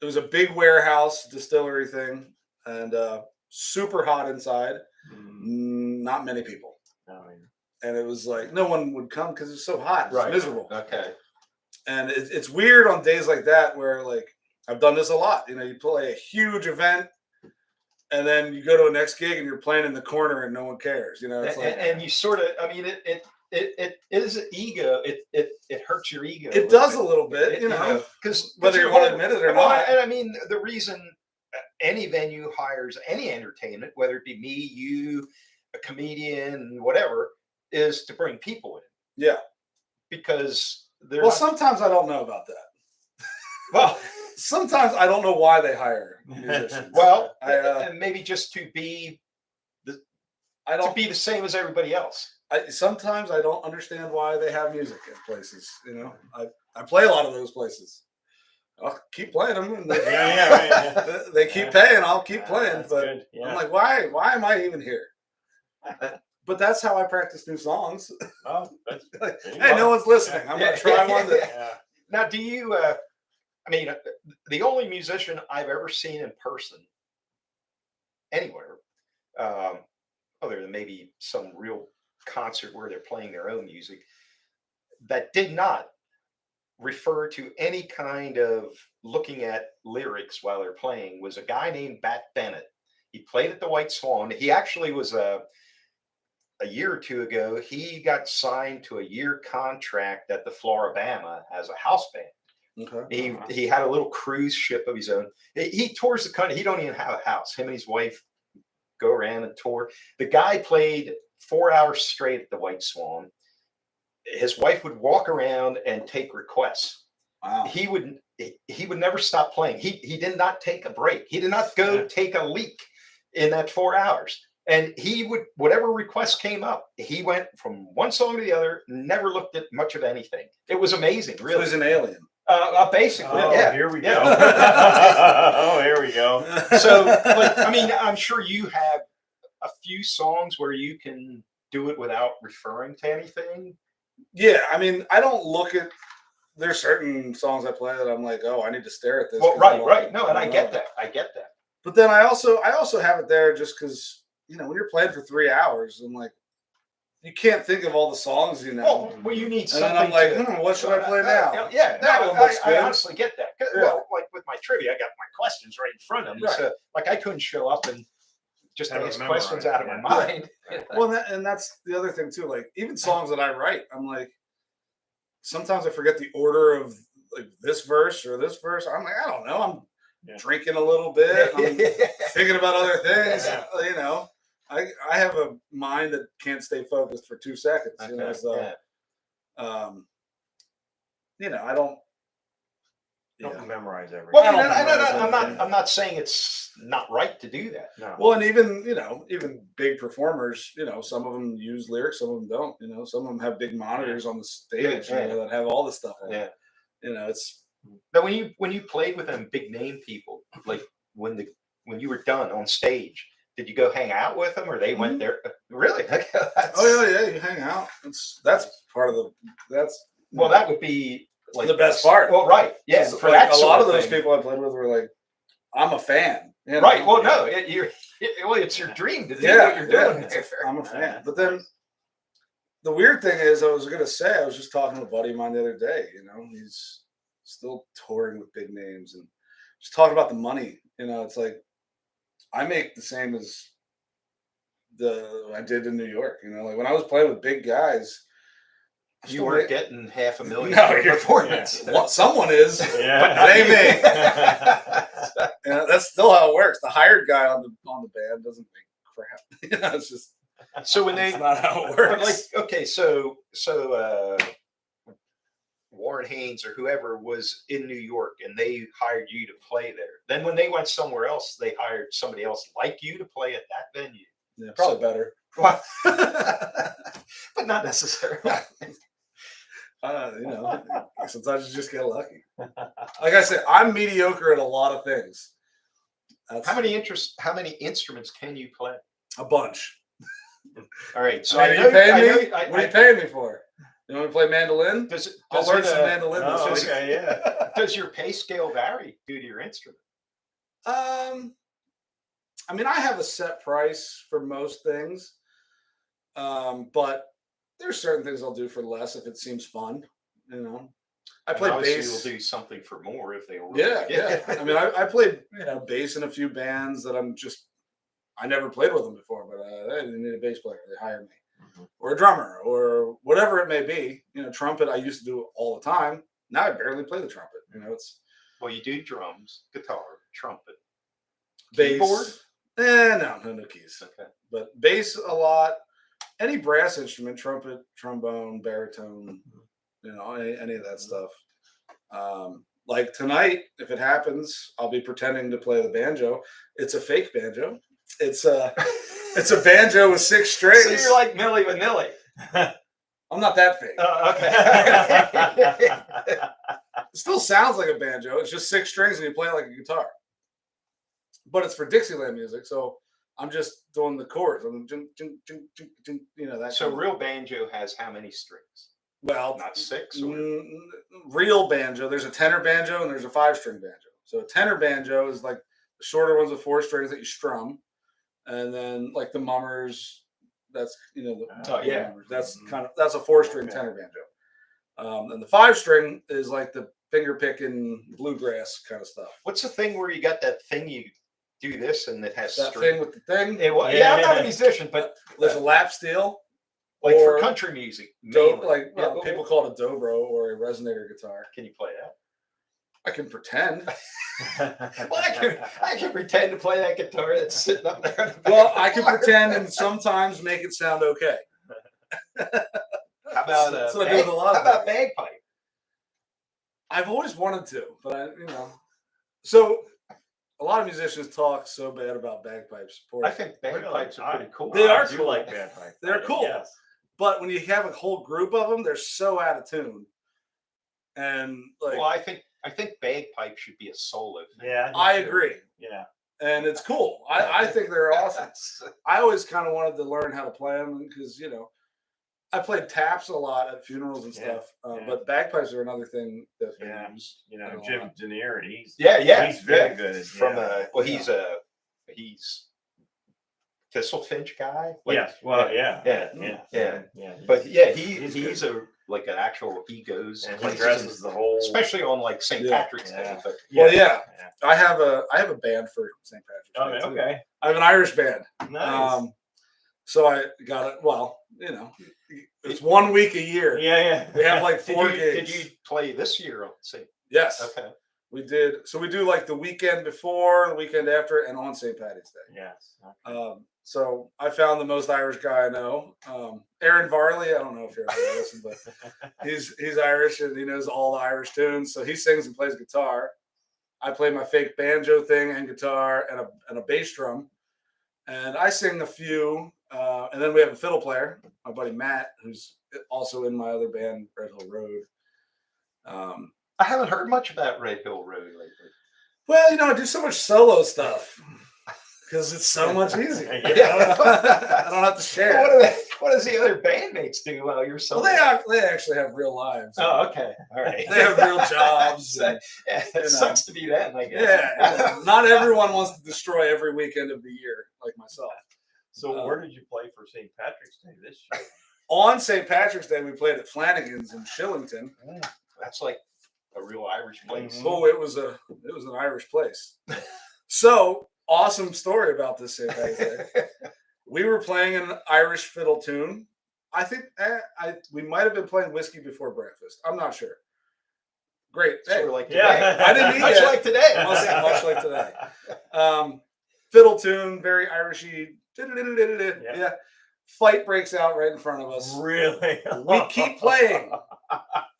C: was a big warehouse distillery thing and super hot inside. Not many people. And it was like, no one would come because it's so hot. It's miserable.
B: Okay.
C: And it's weird on days like that where, like, I've done this a lot. You know, you play a huge event, and then you go to a next gig and you're playing in the corner and no one cares. You know, it's like,
B: And you sort of, I mean, it is ego. It hurts your ego.
C: it does a little bit, you know,
B: because
C: whether you want to admit it or not.
B: And I mean, the reason any venue hires any entertainment, whether it be me, you, a comedian, whatever, is to bring people in.
C: Yeah.
B: Because they're
C: Well,
B: not,
C: sometimes I don't know about that.
B: well,
C: Sometimes I don't know why they hire musicians.
B: well,
C: I
B: and maybe just to be
C: I don't.
B: to be the same as everybody else.
C: Sometimes I don't understand why they have music at places. You know, I play a lot of those places. I'll keep playing them. And they keep paying. I'll keep playing. But I'm like, why am I even here? But that's how I practice new songs.
A: Oh,
C: Like, hey, no one's listening. I'm gonna try one.
B: Now, do you? I mean, the only musician I've ever seen in person anywhere, other than maybe some real concert where they're playing their own music, that did not refer to any kind of looking at lyrics while they're playing was a guy named Bat Bennett. He played at the White Swan. He actually was a year or two ago. He got signed to a year contract at the Floribama as a house band.
C: Okay.
B: He had a little cruise ship of his own. He tours the country. He don't even have a house. Him and his wife go around and tour. The guy played 4 hours straight at the White Swan. His wife would walk around and take requests.
C: Wow.
B: He would never stop playing. He did not take a break. He did not go take a leak in that 4 hours. And he would, whatever request came up, he went from one song to the other, never looked at much of anything. It was amazing, really.
C: So he's an alien.
B: Basically,
A: Oh,
B: yeah.
A: here we go.
B: Yeah.
A: Oh, here we go.
B: So, like, I mean, I'm sure you have a few songs where you can do it without referring to anything.
C: Yeah, I mean, I don't look at. There's certain songs I play that I'm like, oh, I need to stare at this.
B: Well,
C: 'cause
B: right. No, and I
C: don't
B: get
C: know.
B: that. I get that.
C: But then I also have it there just because, you know, when you're playing for 3 hours, I'm like, you can't think of all the songs, you know.
B: Well, you need
C: and
B: something.
C: then I'm like,
B: to,
C: what should I play now?
B: Yeah,
C: That
B: no,
C: one looks
B: I
C: good.
B: honestly get that.
C: Yeah.
B: Well, like with my trivia, I got my questions right in front of me.
C: Right.
B: So, like, I couldn't show up and just
A: Have it
B: ask
A: memorized,
B: questions out of my
A: yeah.
B: mind.
C: Well, and that's the other thing too. Like even songs that I write, I'm like, sometimes I forget the order of like this verse or this verse. I'm like, I don't know. I'm drinking a little bit. I'm thinking about other things.
A: Yeah.
C: You know, I have a mind that can't stay focused for 2 seconds. You know, so you know, I don't.
A: Don't memorize everything.
B: Well,
C: I don't
B: and
C: memorize
B: I'm
C: everything.
B: not. I'm not saying it's not right to do that.
A: No.
C: Well, and even, you know, even big performers, you know, some of them use lyrics, some of them don't. You know, some of them have big monitors on the stage you know, that have all this stuff on.
B: Yeah.
C: You know, it's.
B: But when you played with them big name people, like when you were done on stage, did you go hang out with them, or they went there? Really?
C: Oh yeah, you hang out. That's part of the. That's.
B: Well, that would be like
C: the best part.
B: Well, right. Yeah.
C: For
B: For
C: like,
B: that
C: a lot of those
B: thing.
C: people I played with were like, I'm a fan. You know?
B: Right. Well, no, it's your dream to do what you're doing.
C: I'm a fan. But then the weird thing is, I was just talking to a buddy of mine the other day. You know, he's still touring with big names and just talking about the money. You know, it's like I make the same as I did in New York. You know, like when I was playing with big guys.
B: You weren't getting $500,000
C: No,
B: for
C: you're-
B: performance.
C: Well, someone is.
A: Yeah.
C: But they may. You know, that's still how it works. The hired guy on the band doesn't make crap. You know, it's just
B: So when
C: that's not how it works.
B: like, okay, so Warren Haynes or whoever was in New York and they hired you to play there. Then when they went somewhere else, they hired somebody else like you to play at that venue.
C: Yeah, probably better.
B: Well, but not necessarily.
C: You know, sometimes you just get lucky. Like I said, I'm mediocre at a lot of things. That's
B: How many instruments can you play?
C: a bunch.
B: All right. So
C: So are you paying me?
B: I
C: What are you paying me for? You want me to play mandolin?
B: does
C: I'll learn some mandolin
A: Oh,
C: this week.
A: okay, yeah.
B: does your pay scale vary due to your instrument?
C: I mean, I have a set price for most things, but there's certain things I'll do for less if it seems fun. You know, I play bass.
B: Will do something for more if they were.
C: Yeah. I mean, I played bass in a few bands that I never played with them before, but they need a bass player. They hire me, or a drummer, or whatever it may be. You know, trumpet I used to do all the time. Now I barely play the trumpet. You know, it's
B: Well, you do drums, guitar, trumpet,
C: bass.
B: keyboard.
C: No keys.
B: Okay.
C: But bass a lot. Any brass instrument, trumpet, trombone, baritone, you know, any of that stuff. Like tonight, if it happens, I'll be pretending to play the banjo. It's a fake banjo. It's a banjo with 6 strings.
B: So you're like Milli Vanilli.
C: I'm not that fake.
B: Okay.
C: It still sounds like a banjo. It's just 6 strings and you play it like a guitar. But it's for Dixieland music, so I'm just doing the chords. I'm you know that.
B: So real banjo has how many strings?
C: Well,
B: Not 6. Or...
C: real banjo. There's a tenor banjo and there's a 5-string banjo. So a tenor banjo is like the shorter ones with 4 strings that you strum, and then like the mummers. That's mummers. That's that's a 4-string tenor banjo. And the 5-string is like the finger picking bluegrass kind of stuff.
B: What's the thing where you got that thing you do this and it has
C: That
B: string?
C: thing with the thing.
B: I'm not a musician, but
C: There's a lap steel.
B: like for
C: or
B: country music,
C: People
B: people.
C: call it a dobro or a resonator guitar.
B: Can you play that?
C: I can pretend.
B: Well, I can pretend to play that guitar that's sitting up there. On the
C: Well, I can pretend and sometimes make it sound okay.
B: How about
C: That's what I do with a lot
B: how
C: of
B: about
C: things.
B: bagpipe?
C: I've always wanted to, but So a lot of musicians talk so bad about bagpipes.
B: I think bagpipes are pretty cool.
C: They are
A: I do
C: cool.
A: like bagpipes.
C: They're cool.
A: Yes.
C: But when you have a whole group of them, they're so out of tune. And like,
B: Well, I think bagpipe should be a solo thing.
A: Yeah.
C: I agree.
A: Yeah.
C: And it's cool. I think they're awesome. I always kind of wanted to learn how to play them because, you know, I played taps a lot at funerals and stuff. But bagpipes are another thing that they use.
A: You know, Jim Denier, he's
B: he's
A: very good.
B: He's Thistle Finch guy.
A: Yes. Well, yeah.
B: But yeah,
A: He's
B: he's a like an actual. He goes
A: And he
B: places,
A: dresses the whole.
B: especially on like St. Patrick's Day. But
C: Well, yeah. I have a band for St. Patrick's Day.
A: Oh, okay.
C: I have an Irish band.
A: Nice.
C: So I got it. Well, you know, it's 1 week a year.
A: Yeah.
C: We have like 4 gigs.
B: Did you play this year on St.
C: Yes.
B: Okay.
C: We did. So we do like the weekend before, the weekend after, and on St. Patty's Day.
A: Yes.
C: So I found the most Irish guy I know, Aaron Varley. I don't know if you're ever listening, but he's Irish and he knows all the Irish tunes. So he sings and plays guitar. I play my fake banjo thing and guitar and a bass drum, and I sing a few. And then we have a fiddle player, my buddy Matt, who's also in my other band, Red Hill Road.
B: I haven't heard much about Red Hill Road lately.
C: Well, you know, I do so much solo stuff because it's so much easier. I don't have to share.
B: What does the other bandmates do while you're solo?
C: Well, they actually have real lives.
B: Oh, okay. All right.
C: They have real jobs.
B: It sucks to be them, I guess.
C: Yeah. Not everyone wants to destroy every weekend of the year like myself.
A: So where did you play for St. Patrick's Day this year?
C: On St. Patrick's Day, we played at Flanagan's in Shillington.
B: That's like a real Irish place.
A: Mhm.
C: Oh, it was an Irish place. So awesome story about this St. Patrick's Day. We were playing an Irish fiddle tune. I think we might have been playing Whiskey Before Breakfast. I'm not sure. Great.
B: Sort of like today.
A: Yeah.
C: I didn't eat
B: Much
C: yet.
B: like today.
C: Much like today. Fiddle tune, very Irishy. Yeah. Fight breaks out right in front of us.
A: Really?
C: We keep playing.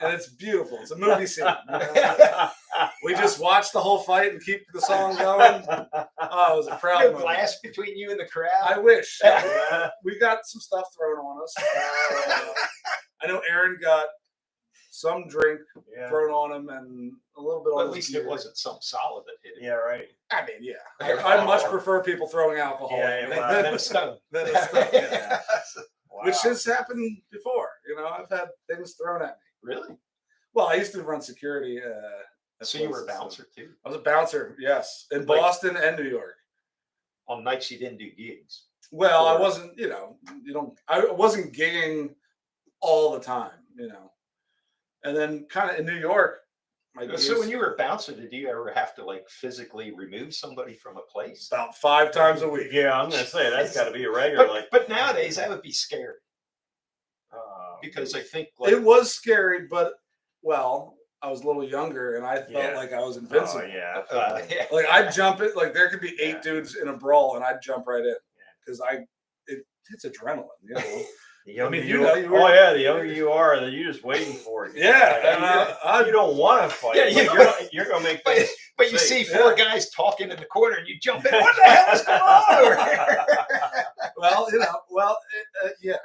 C: and it's beautiful. It's a movie scene. You know? We just watch the whole fight and keep the song going. Oh, it was a proud
B: No
C: moment.
B: glass between you and the crowd.
C: I wish.
A: Yeah.
C: We got some stuff thrown on us. I know Aaron got some drink
A: Yeah.
C: thrown on him and a little bit
B: Well,
C: on
B: at
C: his
B: least it
C: gear.
B: wasn't something solid that hit him.
A: Yeah, right.
C: I mean, yeah. I much prefer people throwing alcohol
A: Yeah,
C: than,
A: yeah,
B: Then a stone.
C: than a stone, yeah.
A: Wow.
C: Which has happened before. You know, I've had things thrown at me.
B: Really?
C: Well, I used to run security.
B: So you were a bouncer too.
C: I was a bouncer, yes, in
B: Like-
C: Boston and New York.
B: On nights you didn't do gigs.
C: Well, I
B: Or-
C: wasn't, I wasn't gigging all the time, And then kind of in New York, my
B: So
C: gigs
B: when you were a bouncer, did you ever have to like physically remove somebody from a place?
C: about 5 times a week.
A: Yeah, I'm gonna say that's got to be a regular.
B: But nowadays that would be scary because I think like
C: It was scary, but I was a little younger and I felt
A: Yeah.
C: like I was
A: oh
C: invincible.
A: yeah,
B: yeah.
C: Like I'd jump it, like there could be 8
A: Yeah.
C: dudes in a brawl and I'd jump right in because it's adrenaline,
A: The younger
C: mean,
A: you
C: you were-
A: oh yeah, the younger you are, then you're just waiting for it.
C: Yeah,
A: Like, you don't want to fight.
B: Yeah,
A: but you're gonna make things.
B: But you see
A: safe.
B: 4 guys talking in the corner and you jump in. What the hell is going on over here?
C: Yeah.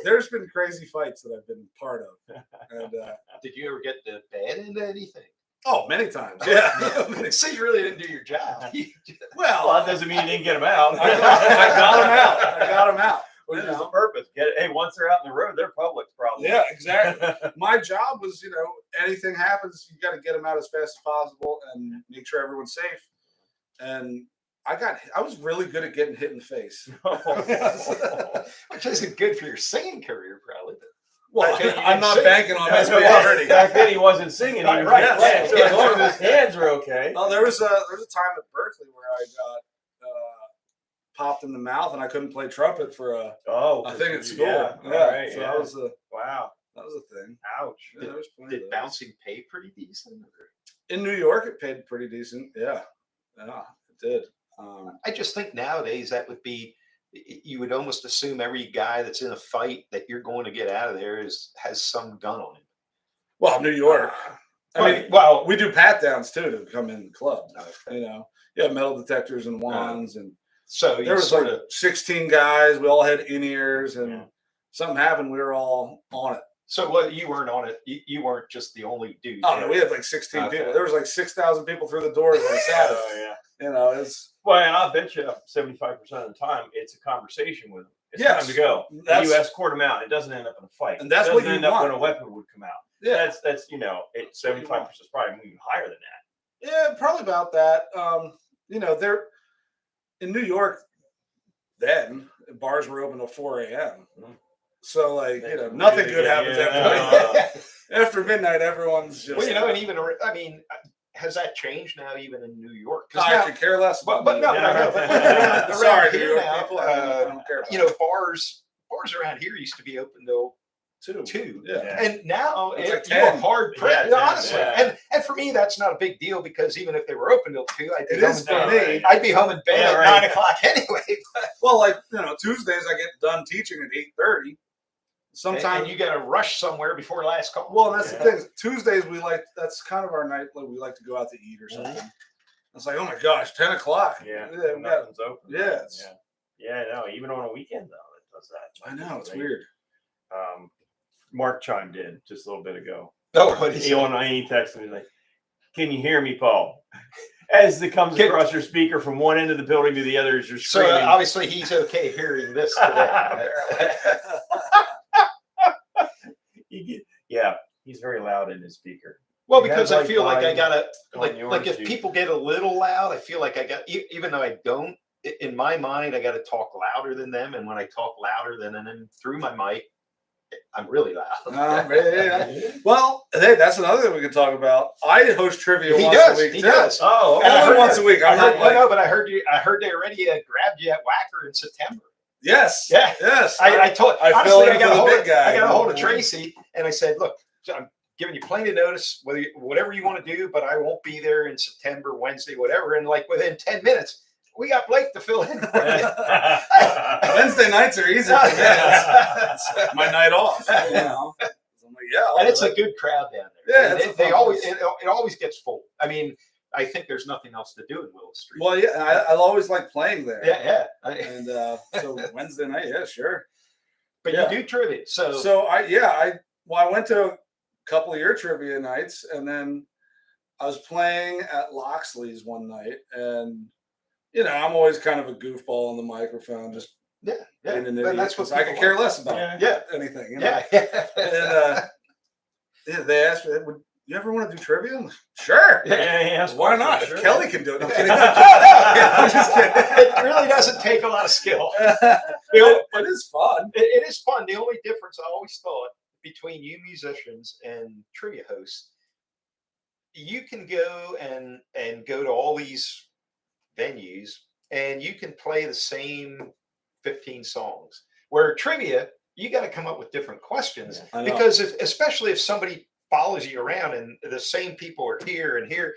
C: There's been crazy fights that I've been part of, and
B: Did you ever get the bad into anything?
C: many times. Yeah.
B: So you really didn't do your job.
A: Well, that doesn't mean you didn't get them out.
C: I got them out.
A: Which is the purpose. Hey, once they're out in the road, they're public problems.
C: Yeah, exactly. My job was, anything happens, you got to get them out as fast as possible and make sure everyone's safe. And I was really good at getting hit in the face.
B: Which isn't good for your singing career, probably.
C: Well,
B: Okay, you
C: I'm
B: didn't
C: not
B: sing.
C: banking on this
A: Back
C: already.
A: then he wasn't singing. He was
B: Right,
A: playing. So
C: yeah.
A: as long as his hands are okay.
C: Well, there was a time at Berkeley where I got popped in the mouth and I couldn't play trumpet for a thing at school.
A: Yeah,
C: Yeah,
A: right,
C: so
A: yeah.
C: that was
A: Wow.
C: a thing.
A: Ouch.
C: Yeah, there was plenty
B: Did
C: of those.
B: bouncing pay pretty decent?
C: In New York, it paid pretty decent. Yeah, it did.
B: I just think nowadays that would be, you would almost assume every guy that's in a fight that you're going to get out of there has some gun on him.
C: Well, New York. I mean,
B: well,
C: we do pat downs too to come in the club. You have metal detectors and wands, and
B: so
C: there was
B: sort
C: like
B: of
C: 16 guys. We all had in ears, and
A: Yeah.
C: something happened. We were all on it.
B: So well, you weren't on it. You weren't just the only dude.
C: Oh no, we had like 16
B: Okay.
C: people. There was like 6,000 people through the doors on a Saturday.
A: Yeah.
C: It's
A: Well, and I'll bet you 75% of the time it's a conversation with them. It's
C: Yes.
A: time to go. And
C: That's-
A: you escort them out. It doesn't end up in a fight.
C: And that's
A: it
C: what
A: doesn't
C: you
A: end up
C: want.
A: when a weapon would come out.
C: yeah,
A: That's
C: what you
A: 75% is probably even higher than that.
C: yeah, probably about that. There in New York, then bars were open till 4 a.m.
A: Mhm.
C: So like
A: They
C: nothing
A: really
C: good
A: get-
C: happens
A: yeah.
C: after midnight. Everyone's just
B: Well, and even has that changed now? Even in New York,
C: I could care less.
B: but
C: about
B: no,
C: New
B: no,
C: York.
B: no, but around
C: Sorry,
B: here
C: New York
B: now,
C: people. I don't care about
B: bars around here used to be open till
C: it.
B: 2.
C: Yeah.
B: And now
C: It's like
B: you were
C: 10.
B: hard pressed,
A: Yeah, 10,
B: honestly.
A: yeah.
B: And for me, that's not a big deal because even if they were open till 2, I'd be
C: It is
B: home
C: for
B: in
C: me.
B: bed. I'd be home in bed
A: Yeah,
B: at
A: right.
B: 9 o'clock anyway.
C: Well, like Tuesdays I get done teaching at 8:30. Sometimes
B: and you got to rush somewhere before last call.
C: Well, and that's
A: Yeah.
C: the thing. Tuesdays that's kind of our night. Like we like to go out to eat or something. It's like, oh my gosh, 10 o'clock.
A: Yeah.
C: we got-
A: Nothing's open.
C: yeah, it's-
A: Yeah, no, even on a weekend though, it does that.
C: I know it's
A: They-
C: weird.
A: Mark chimed in just a little bit ago.
B: No, what is
A: He texted me like, "Can you hear me, Paul?" As it comes across your speaker from one end of the building to the other, as you're
B: So
A: screaming.
B: obviously he's okay hearing this today.
A: Yeah, he's very loud in his speaker.
B: Well,
A: You
B: because
A: have,
B: I
A: like,
B: feel like I
A: volume
B: gotta
A: on
B: like
A: yours,
B: if
A: you-
B: people get a little loud, I feel like I got even though I don't. In my mind, I got to talk louder than them, and when I talk louder than them through my mic, I'm really loud.
C: Yeah. Well, hey, that's another thing we can talk about. I host trivia
B: He
C: once
B: does.
C: a week
B: He
C: too.
B: does.
A: Oh,
B: And I
C: Only
B: heard
C: once a week. I'm not like,
B: no, but I heard they already grabbed you at Whacker in September.
C: yes,
B: Yeah.
C: yes.
B: I told
C: I
B: honestly,
C: fill in
B: I got
C: for
B: a
C: the
B: hold
C: big
B: of,
C: guy.
B: I got a hold of Tracy, and I said, "Look, I'm giving you plenty of notice, whatever you want to do, but I won't be there in September, Wednesday, whatever." And like within 10 minutes, we got Blake to fill in for you.
C: Wednesday nights are easy for me. It's my night off. I'm like, Yeah,
B: and it's a good crowd down there.
C: Yeah,
B: I mean,
C: it's a
B: they
C: fun
B: always
C: place.
B: it always gets full. I mean, I think there's nothing else to do in Willow Street.
C: Well, yeah, I always like playing there.
B: Yeah.
C: And so Wednesday night, yeah, sure.
B: But
C: Yeah.
B: you do trivia,
C: So I went to a couple of your trivia nights, and then I was playing at Loxley's one night, and I'm always kind of a goofball on the microphone, just
B: yeah.
C: being an
B: But
C: idiot,
B: that's what
C: 'cause I could care less about anything.
B: Yeah.
C: And they asked me, "Would you ever want to do trivia?" I'm like, sure.
A: Yeah.
C: Why not?
A: Sure.
C: If Kelly can do it. I'm kidding.
B: I'm just kidding. It really doesn't take a lot of skill.
C: It is fun.
B: It is fun. The only difference I always thought between you musicians and trivia hosts, you can go and go to all these venues and you can play the same 15 songs. Where trivia, you got to come up with different questions because especially if somebody follows you around and the same people are here and here,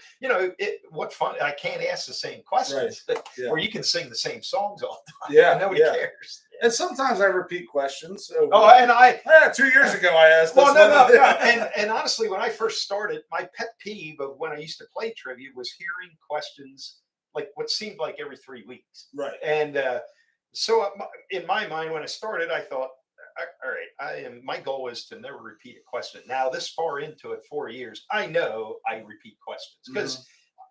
B: what fun. I can't ask the same questions or you can sing the same songs all the time.
C: Yeah,
B: Nobody cares.
C: And sometimes I repeat questions. So,
B: And
C: 2 years ago I asked.
B: Well, no.
C: this.
B: And honestly, when I first started, my pet peeve of when I used to play trivia was hearing questions like what seemed like every 3 weeks.
C: Right.
B: And so in my mind, when I started, I thought, all right, my goal is to never repeat a question. Now, this far into it, 4 years, I know I repeat questions because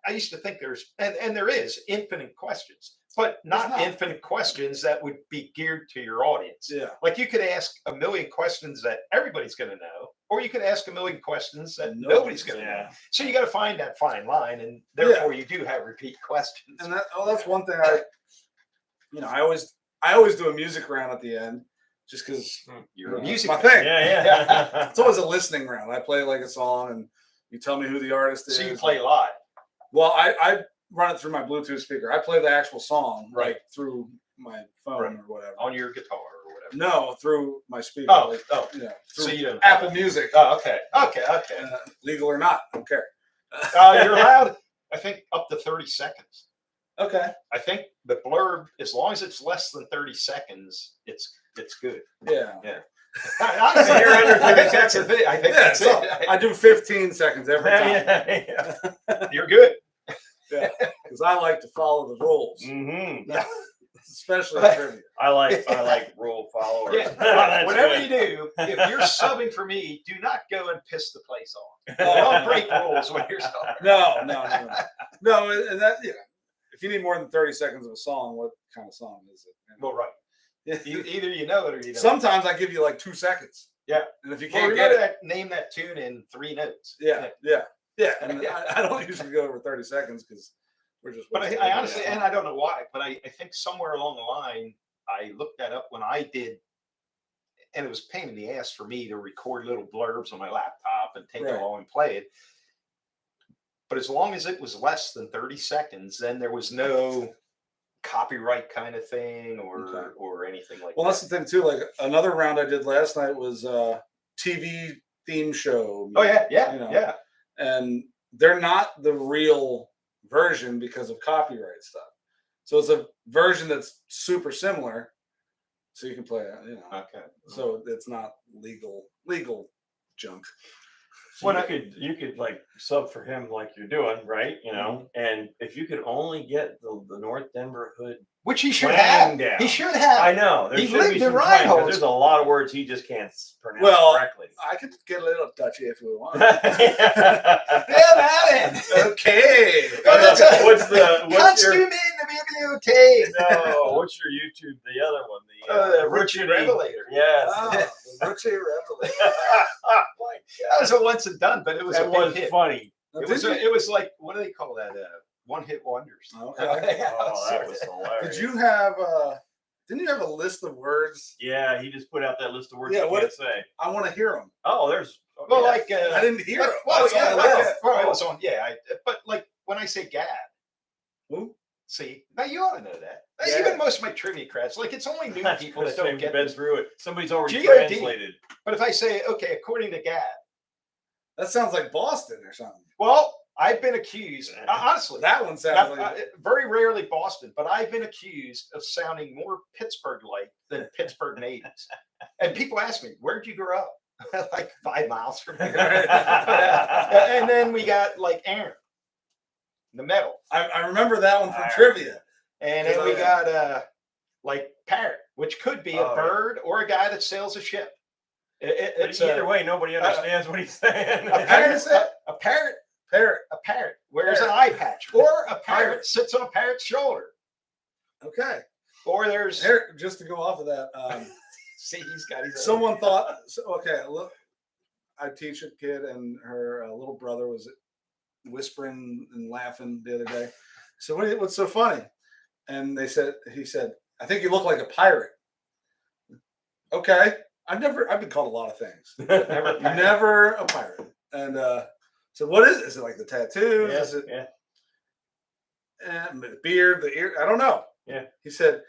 B: I used to think there's there is infinite questions, but not infinite questions that would be geared to your audience.
C: Yeah.
B: Like you could ask a million questions that everybody's going to know, or you could ask a million questions that nobody's going to know. So you got to find that fine line, and therefore you do have repeat questions.
C: And that's one thing I always do a music round at the end. Just because
B: you're a music
C: my thing.
A: Yeah.
C: It's always a listening round. I play like a song and you tell me who the artist is.
B: So you play live.
C: Well, I run it through my Bluetooth speaker. I play the actual song through my phone or whatever.
B: On your guitar or whatever.
C: No, through my speaker.
B: So you don't
C: Apple Music.
B: Oh, okay.
C: Legal or not, I don't care.
B: You're allowed, I think, up to 30 seconds.
C: Okay.
B: I think the blurb, as long as it's less than 30 seconds, it's good.
C: Yeah.
B: Honestly, you're under 30 seconds. I think that's it.
C: I do 15 seconds every time.
B: You're good.
C: Yeah, because I like to follow the rules.
A: Mm-hmm.
C: Especially trivia.
A: I like rule followers.
B: Yeah. Whatever you do, if you're subbing for me, do not go and piss the place off. Don't break rules when you're subbing.
C: No. And that if you need more than 30 seconds of a song, what kind of song is it?
B: Well, right. Either you know it or you don't.
C: Sometimes I give you like 2 seconds.
B: Yeah.
C: And if you can't
B: get it, name that tune in 3 notes.
C: Yeah. And I don't usually go over 30 seconds because we're just.
B: But I honestly, and I don't know why, but I think somewhere along the line, I looked that up when I did, and it was a pain in the ass for me to record little blurbs on my laptop and take it all and play it. But as long as it was less than 30 seconds, then there was no copyright kind of thing or anything like that.
C: Well, that's the thing too. Like another round I did last night was TV theme show.
B: Oh yeah.
C: And they're not the real version because of copyright stuff. So it's a version that's super similar. So you can play it,
B: Okay.
C: So it's not legal junk.
A: So you could like sub for him like you're doing, right? And if you could only get the North Denver Hood,
B: which he should have.
A: Down.
B: He should have.
A: I know. There
B: he
A: should
B: lived
A: be
B: in
A: some
B: Reinhold.
A: There's a lot of words he just can't pronounce correctly.
C: I could get a little touchy if we want. Okay.
A: What's your
B: okay?
A: No, what's your YouTube? The other one,
B: the Richie Revelator.
A: Yes.
C: Richie Revelator.
B: That was a once and done, but it was a big hit.
A: Funny.
B: It was like, what do they call that? One-hit wonders.
C: Okay.
A: That was hilarious.
C: Did you have didn't you have a list of words?
A: Yeah, he just put out that list of words.
C: Yeah,
A: you can't say.
C: I want to hear them.
A: Oh, there's.
B: Well,
A: yeah.
B: like
C: I didn't hear them.
B: Well,
C: yeah,
B: it was on. Yeah, but like when I say Gad.
C: Who?
B: See, now you ought to know that.
C: Yeah.
B: Even most of my trivia crowds, like it's only new people that don't get
A: been through it. Somebody's already
B: G-O-D.
A: translated.
B: But if I say, okay, according to Gad,
C: that sounds like Boston or something.
B: Well, I've been accused, honestly.
C: That one sounds like
B: very rarely Boston, but I've been accused of sounding more Pittsburgh-like than Pittsburgh natives. And people ask me, where'd you grow up? like 5 miles from here. And then we got like Aaron, the metal.
C: I remember that one from
A: Iron.
C: trivia.
B: And then we got like Parrot, which could be a bird or a guy that sails a ship. It's
A: Either way, nobody understands what he's saying.
B: a parrot wears an eye patch, or a parrot sits on a parrot's shoulder.
C: Okay.
B: Or there's
C: just to go off of that.
B: see, he's got his.
C: Someone thought. Okay, look. I teach a kid, and her little brother was whispering and laughing the other day. So what's so funny? And he said, I think you look like a pirate. Okay. I've been called a lot of things. Never a pirate. And so what is it? Is it like the tattoos?
A: Yeah,
C: is it
A: yeah.
C: The beard, the ear? I don't know.
A: Yeah.
C: He said,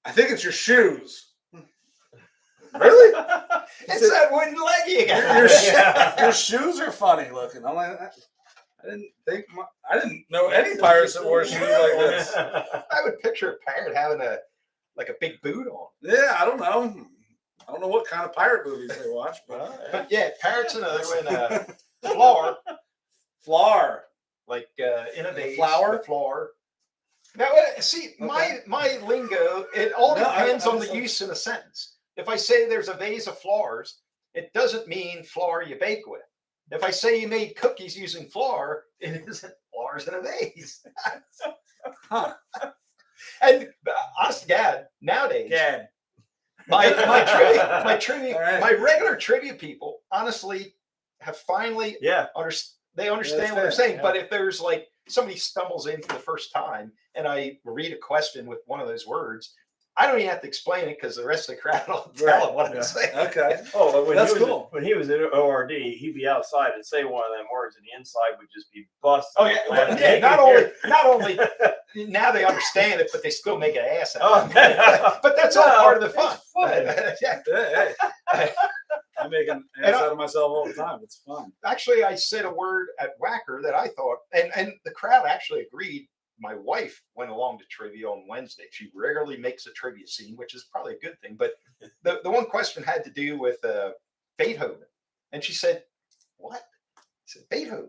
C: I think it's your shoes. Really?
B: It's that wooden leg you got.
C: Your shoes are funny looking. I'm like, I didn't know any pirates that wore shoes like this.
B: I would picture a parrot having a big boot on.
C: Yeah, I don't know. I don't know what kind of pirate movies they watch,
B: but yeah, parrot's another one. Floor, like in a vase,
C: flower,
B: the floor. Now, see, my lingo, it all depends on the use in a sentence. If I say there's a vase of flowers, it doesn't mean flour you bake with. If I say you made cookies using flour, it isn't flowers in a vase.
C: Huh.
B: And honest to God, nowadays, my regular trivia people honestly have finally they understand what I'm saying. Yeah. But if there's like somebody stumbles in for the first time and I read a question with one of those words, I don't even have to explain it because the rest of the crowd will tell them what I'm saying.
C: Okay.
A: Oh, but
C: that's cool.
A: When he was at ORD, he'd be outside and say one of them words, and the inside would just be busted.
B: Oh yeah. Not only now they understand it, but they still make an ass out of it. But that's all part of the fun.
C: Hey. I make an ass out of myself all the time. It's fun.
B: Actually, I said a word at Whacker that I thought, and the crowd actually agreed. My wife went along to trivia on Wednesday. She rarely makes a trivia scene, which is probably a good thing. But the one question had to do with Beethoven. And she said, what? I said, Beethoven.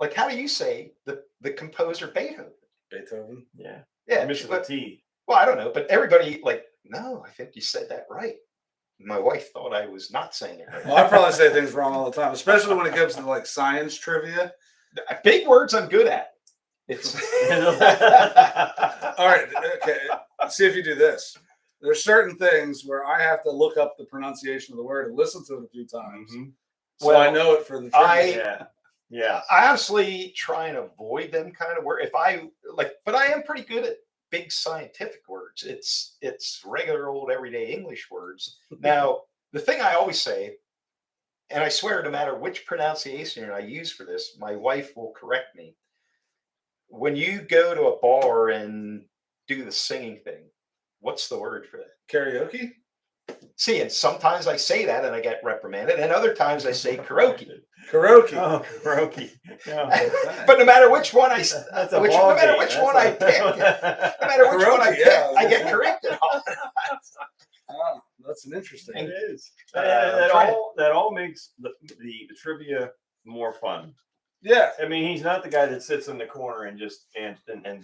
B: Like, how do you say the composer Beethoven?
C: Beethoven?
A: Yeah.
B: Yeah.
A: Mr. T.
B: Well, I don't know. But everybody no, I think you said that right. My wife thought I was not saying it right.
C: Well, I probably say things wrong all the time, especially when it comes to like science trivia.
B: Big words I'm good at. It's
C: all right. Okay. See if you do this. There's certain things where I have to look up the pronunciation of the word and listen to it a few times, so I know it for the trivia.
B: I honestly try and avoid them kind of words. But I am pretty good at big scientific words. It's regular old everyday English words. Now, the thing I always say, and I swear no matter which pronunciation I use for this, my wife will correct me. When you go to a bar and do the singing thing, what's the word for that?
C: Karaoke?
B: See, and sometimes I say that and I get reprimanded, and other times I say karaoke.
C: Karaoke.
A: Oh, karaoke. Yeah.
B: But no matter which one I
A: pick,
B: I get corrected on.
C: Oh, that's an interesting.
A: It is. That all makes the trivia more fun.
C: Yeah,
A: I mean, he's not the guy that sits in the corner and just and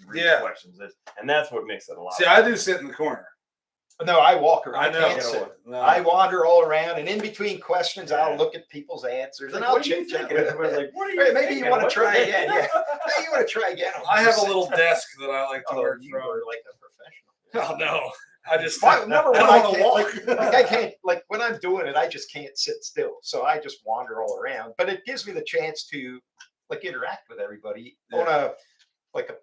A: reads questions, and that's what makes it a lot.
C: See, I do sit in the corner.
B: No, I walk around.
C: I can't sit.
B: No. I wander all around, and in between questions, I'll look at people's answers, and I'll chit chat.
A: Like, what are you
B: maybe you want to try again? Yeah, maybe you want to try again.
C: I have a little desk that I like to work
B: you
C: from.
B: are like a professional.
C: Oh no, I just
B: number one,
C: I can't walk.
B: I can't when I'm doing it. I just can't sit still, so I just wander all around. But it gives me the chance to interact with everybody on a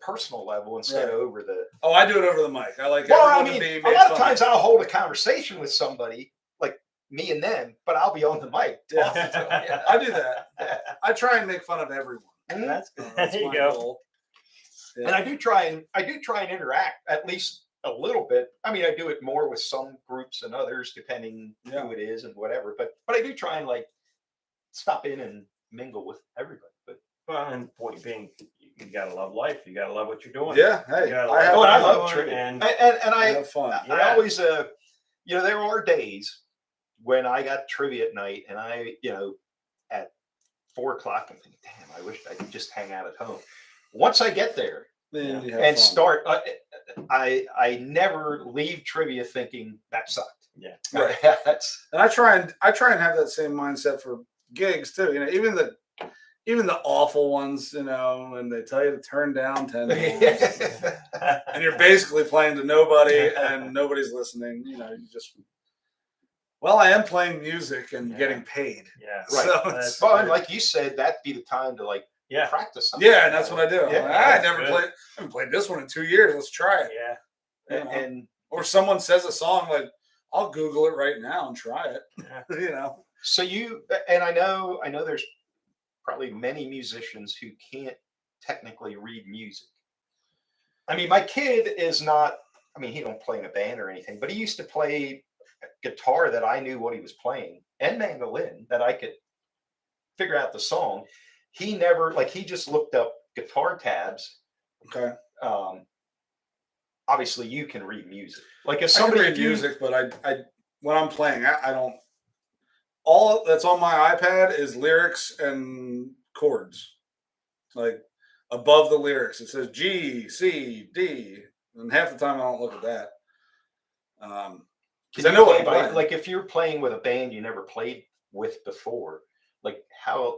B: personal level instead of over the.
C: Oh, I do it over the mic. I like.
B: Well, I mean, a lot of times I'll hold a conversation with somebody, like me and them, but I'll be on the mic.
C: Yeah. I do that. I try and make fun of everyone.
A: That's good.
C: That's
A: there you
C: my
A: go.
C: goal. Yeah.
B: And I do try and interact at least a little bit. I mean, I do it more with some groups than others, depending who it is and whatever. But I do try and stop in and mingle with everybody.
A: Well, and point being, you gotta love life. You gotta love what you're doing.
C: Yeah, hey,
B: I love trivia, and I
C: have fun.
B: I always, there are days when I got trivia at night, and at 4 o'clock, I'm thinking, damn, I wish I could just hang out at home. Once I get there
C: Then you have
B: and
C: fun.
B: start, I never leave trivia thinking that sucked.
A: Yeah.
C: Right.
B: That's
C: And I try and have that same mindset for gigs too. Even the awful ones, when they tell you to turn down 10 minutes, and you're basically playing to nobody and nobody's listening. You just. Well, I am playing music and getting paid.
A: Yeah.
B: right.
C: So
B: Well, and like you said, that'd be the time to practice something.
C: yeah, and that's what I do.
B: Yeah,
C: I
A: good.
C: haven't played this one in 2 years. Let's try it.
A: Yeah.
B: And
C: Or someone says a song, like, I'll Google it right now and try it.
A: Yeah.
B: so I know there's probably many musicians who can't technically read music. I mean, my kid is not, he don't play in a band or anything, but he used to play guitar that I knew what he was playing, and mandolin that I could figure out the song. He never, he just looked up guitar tabs.
C: Okay.
B: Obviously you can read music. Like if
C: I can
B: somebody
C: read music, but I when I'm playing, I don't. All that's on my iPad is lyrics and chords. Like above the lyrics, it says G, C, D, and half the time I don't look at that. Because I know what I'm playing.
B: Like if you're playing with a band you never played with before, like how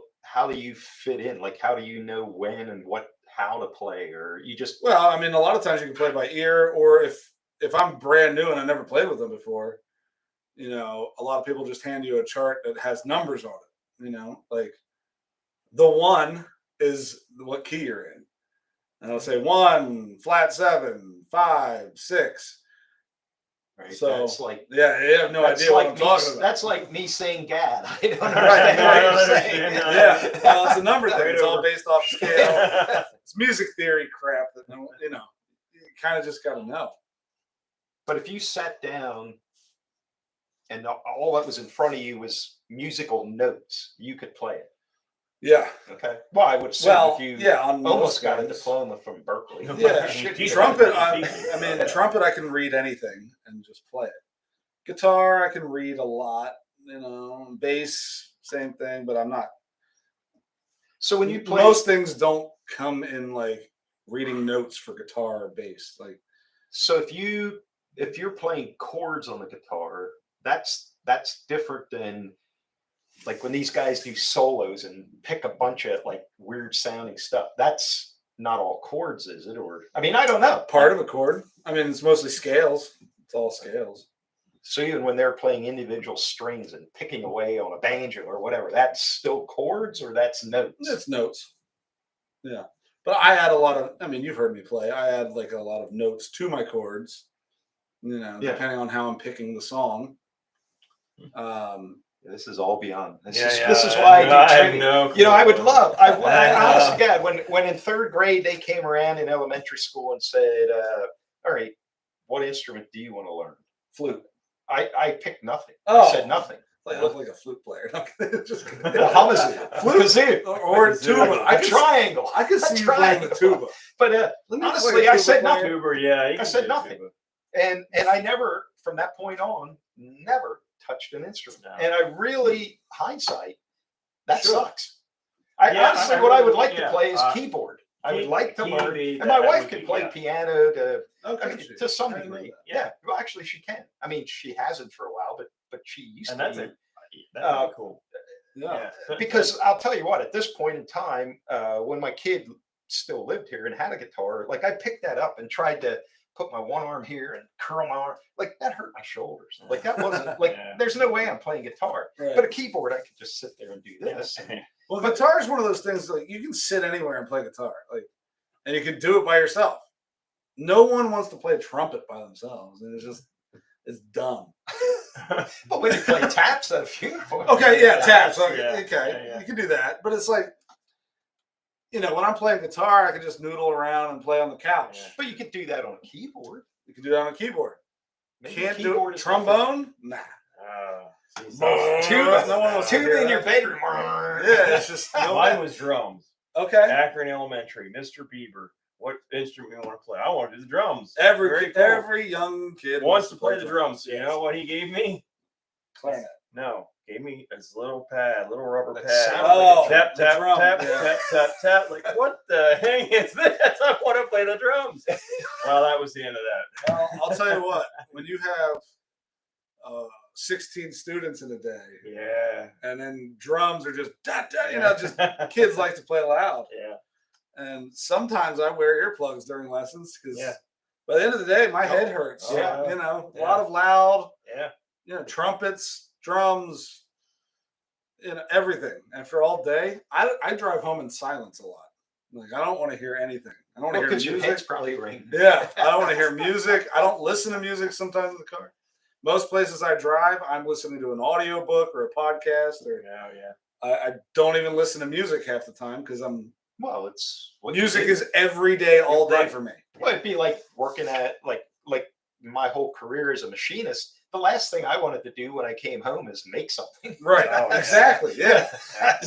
B: do you fit in? Like how do you know when and how to play? Or you just
C: a lot of times you can play by ear, or if I'm brand new and I never played with them before, a lot of people just hand you a chart that has numbers on it. Like the 1 is what key you're in, and I'll say 1 flat 7 5 6.
B: right.
C: So
B: That's like
C: you have no idea what I'm talking about.
B: That's like me saying Gad. I don't
C: Right,
B: understand what you're
A: right.
B: saying.
C: Yeah, well, it's a number thing. It's all
A: over.
C: based off scale. It's music theory crap that you kind of just got to know.
B: But if you sat down and all that was in front of you was musical notes, you could play it.
C: Yeah.
B: Okay. Well, I would assume if you
C: on
B: almost
C: most
B: got a
C: things.
B: diploma from Berkeley.
C: Yeah,
B: Should be
C: trumpet.
B: able to-
C: Trumpet. I can read anything and just play it. Guitar, I can read a lot. Bass, same thing, but I'm not.
B: So when you play,
C: most things don't come in like reading notes for guitar or bass. Like,
B: so if you're playing chords on the guitar, that's different than like when these guys do solos and pick a bunch of like weird sounding stuff. That's not all chords, is it? Or I don't know.
C: part of a chord. It's mostly scales. It's all scales.
B: So even when they're playing individual strings and picking away on a banjo or whatever, that's still chords or that's notes?
C: It's notes. Yeah. But I add a lot of, you've heard me play. I add like a lot of notes to my chords, depending on how I'm picking the song.
B: This is all beyond. This
A: Yeah,
B: is
A: yeah,
B: this is why I do
A: have
B: trivia.
A: no clue.
B: I would love. I
A: Yeah.
B: honest to God, when in 3rd grade they came around in elementary school and said, "All right, what instrument do you want to learn?"
C: Flute.
B: I picked nothing.
C: Oh.
B: I said nothing.
C: I look like a flute player. Just kidding.
B: The humazoo,
C: Flute.
B: kazoo,
C: Or tuba.
B: a triangle.
C: I could see you playing the tuba.
B: But
C: Let me look
B: honestly,
C: like a
B: I
C: tuba
B: said
C: player.
B: nothing.
A: Tuber, yeah. you
B: I
A: can
B: said
A: do
B: nothing.
A: tuba.
B: And I never, from that point on, never touched an instrument.
A: No.
B: And I really, hindsight, that
C: Sure.
B: sucks. Honestly, what I would like to
A: yeah,
B: play is keyboard. I would like to learn,
A: key,
B: and my
A: that
B: wife
A: would
B: can
A: be-
B: play
A: yeah.
B: piano
C: Okay.
B: to some
C: I didn't know
B: degree.
C: that.
B: Yeah, well, actually, she can. She hasn't for a while, but she used
A: And
B: to.
A: that's
B: be.
A: it. That'd be cool.
C: Yeah.
B: Because I'll tell you what, at this point in time, when my kid still lived here and had a guitar, like I picked that up and tried to put my one arm here and curl my arm, like that hurt my shoulders. Like that wasn't like
A: Yeah.
B: there's no way I'm playing guitar.
C: Right.
B: But a keyboard, I could just sit there and do this.
C: Well, guitar is one of those things like you can sit anywhere and play guitar, like, and you can do it by yourself. No one wants to play trumpet by themselves, and it's dumb.
B: But when you play taps at a funeral,
C: Okay, yeah, taps.
A: Yeah,
C: Okay,
A: yeah.
C: you can do that, but it's like, when I'm playing guitar, I can just noodle around and play on the couch.
A: Yeah.
B: But you could do that on a keyboard.
C: You can do that on a keyboard.
B: Maybe
C: Can't do
B: keyboard
C: it.
B: is
C: Trombone? Nah.
B: Tuba,
C: No one wants to
B: tuba
C: hear
B: in your
C: that.
B: bedroom.
C: Yeah, it's just
A: Mine was drums.
C: okay.
A: Akron Elementary, Mr. Bieber. What instrument you want to play? I want to do the drums. Very cool.
C: Every young kid
A: Wants to play the drums. So you know what he gave me?
C: clarinet.
A: No, gave me this little pad, little rubber
B: That
A: pad.
B: sounded
C: like a
A: tap,
C: the
A: tap,
C: drum,
A: tap,
C: yeah.
A: tap, tap, tap. Like, what the hang is this? I want to play the drums. Well, that was the end of that.
C: Well, I'll tell you what. When you have 16 students in a day,
A: Yeah.
C: and then drums are just just kids like to play loud.
A: Yeah.
C: And sometimes I wear earplugs during lessons because
A: Yeah.
C: by the end of the day, my head hurts.
A: Oh,
C: Yeah,
A: yeah.
C: a
A: Yeah.
C: lot of loud,
A: Yeah.
C: trumpets, drums, everything. And for all day, I drive home in silence a lot. Like I don't want to hear anything. I don't want to hear
B: Because your head's
C: music.
B: probably ringing.
C: Yeah, I don't want to hear music. I don't listen to music sometimes in the car. Most places I drive, I'm listening to an audiobook or a podcast, or I don't even listen to music half the time because
B: Well, it's
C: music is every day, all day for me.
B: Well, it'd be like working at like my whole career as a machinist. The last thing I wanted to do when I came home is make something.
C: Right.
A: Oh, yeah.
C: Exactly. Yeah.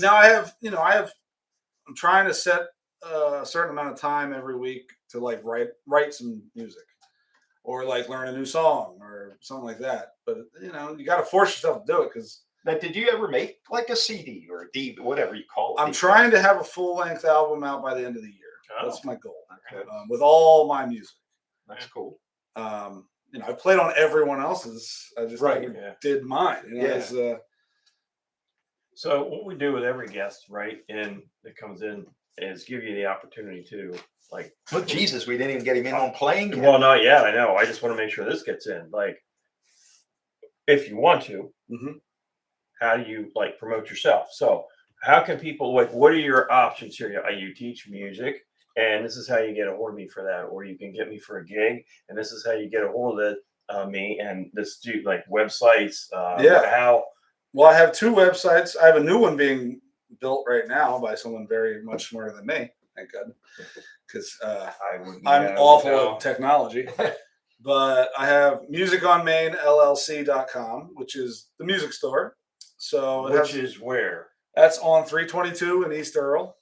C: Now I'm trying to set a certain amount of time every week to like write some music or like learn a new song or something like that. But you got to force yourself to do it because.
B: Now, did you ever make like a CD or a D, whatever you call it?
C: I'm trying to have a full-length album out by the end of the year.
A: Oh.
C: That's my goal.
B: Okay.
C: With all my music.
B: That's cool.
C: I played on everyone else's. I just did mine.
A: So what we do with every guest, right, and that comes in is give you the opportunity to like.
B: Well, Jesus, we didn't even get him in on playing yet.
A: Well, not yet. I know. I just want to make sure this gets in. Like, if you want to, how do you like promote yourself? So how can people like? What are your options here? You teach music. And this is how you get a hold of me for that, or you can get me for a gig, and this is how you get a hold of me. And this do like websites. How?
C: Well, I have two websites. I have a new one being built right now by someone very much smarter than me. Thank God, because I'm awful at technology. But I have musiconmainllc.com, which is the music store. So
A: which is where?
C: That's on 322 in East Earl.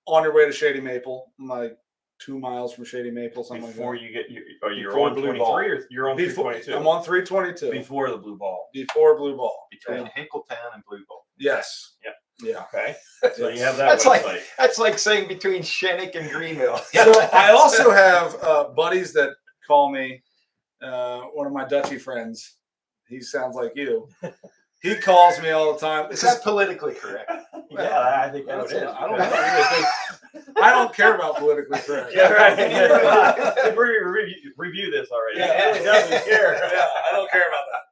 C: On your way to Shady Maple, like 2 miles from Shady Maple, something
A: Before
C: like that.
A: you get you're
B: Before
A: on
B: Blue
A: 23
B: Ball.
A: or you're on 322?
C: I'm on 322.
A: Before the Blue Ball.
C: Before Blue Ball.
B: Between Hinkletown and Blue Ball.
C: Yes.
A: Yep.
C: Yeah.
A: Okay. So you have that
B: That's
A: website.
B: That's like saying between Shennick and Greenville.
C: So I also have buddies that call me. One of my Dutchy friends. He sounds like you. He calls me all the time.
B: Is that politically correct?
A: Yeah, I think that is.
C: I don't know. I don't care about politically correct.
A: Yeah, right. Review this already.
C: Yeah.
A: He doesn't care.
C: Yeah, I don't care about that.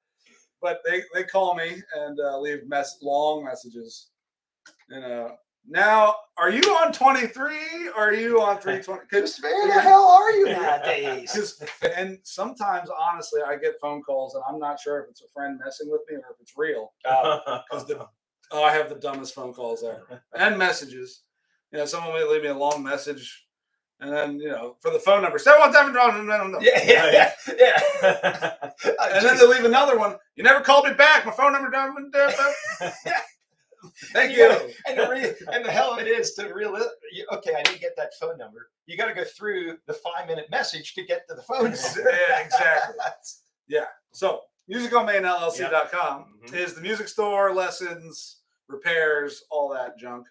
C: But they call me and leave long messages. Now, are you on 23? Or are you on 320?
B: Where the hell are you nowadays?
C: And sometimes, honestly, I get phone calls and I'm not sure if it's a friend messing with me or if it's real. Because I have the dumbest phone calls ever. And messages. Someone may leave me a long message. And then, for the phone number, 717.
B: Yeah.
C: And then they leave another one. You never called me back. My phone number. Thank you.
B: And the hell of it is to realize, okay, I didn't get that phone number. You got to go through the 5-minute message to get to the phone.
C: Yeah, exactly. Yeah. So musiconmainllc.com is the music store, lessons, repairs, all that junk.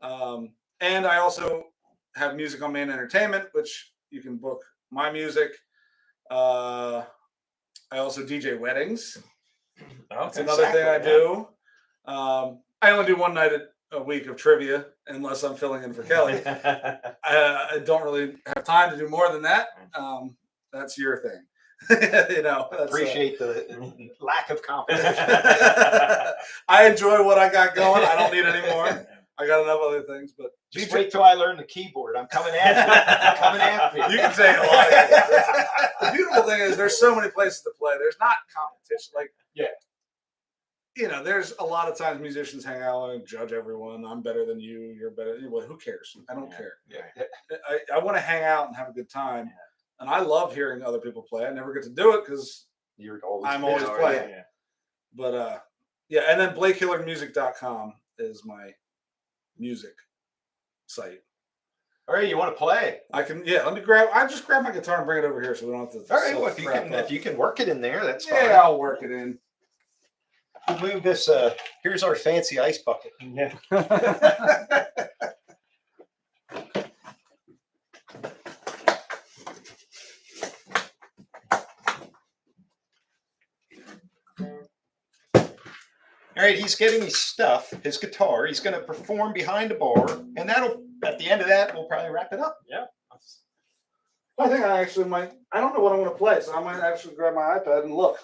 C: And I also have Music on Main Entertainment, which you can book my music. I also DJ weddings. That's another thing I do. I only do one night a week of trivia, unless I'm filling in for Kelly. I don't really have time to do more than that. That's your thing.
B: Appreciate the lack of competition.
C: I enjoy what I got going. I don't need any more. I got enough other things, but
B: just wait till I learn the keyboard. I'm coming after you.
C: You can say a lot. The beautiful thing is there's so many places to play. There's not competition. There's a lot of times musicians hang out and judge everyone. I'm better than you. You're better. Well, who cares? I don't care.
B: Yeah.
C: I want to hang out and have a good time. Yeah. And I love hearing other people play. I never get to do it because I'm always playing. Yeah. But and then BlakeHillardMusic.com is my music site.
B: All right, you want to play?
C: I can. Yeah, I just grab my guitar and bring it over here so we don't have to.
B: All right, well, if you can work it in there, that's fine.
C: Yeah, I'll work it in.
B: We'll move this. Here's our fancy ice bucket.
A: Yeah.
B: All right, he's getting his stuff, his guitar. He's going to perform behind the bar, and that'll, at the end of that, we'll probably wrap it up.
A: Yeah.
C: I think I actually might. I don't know what I'm going to play, so I might actually grab my iPad and look.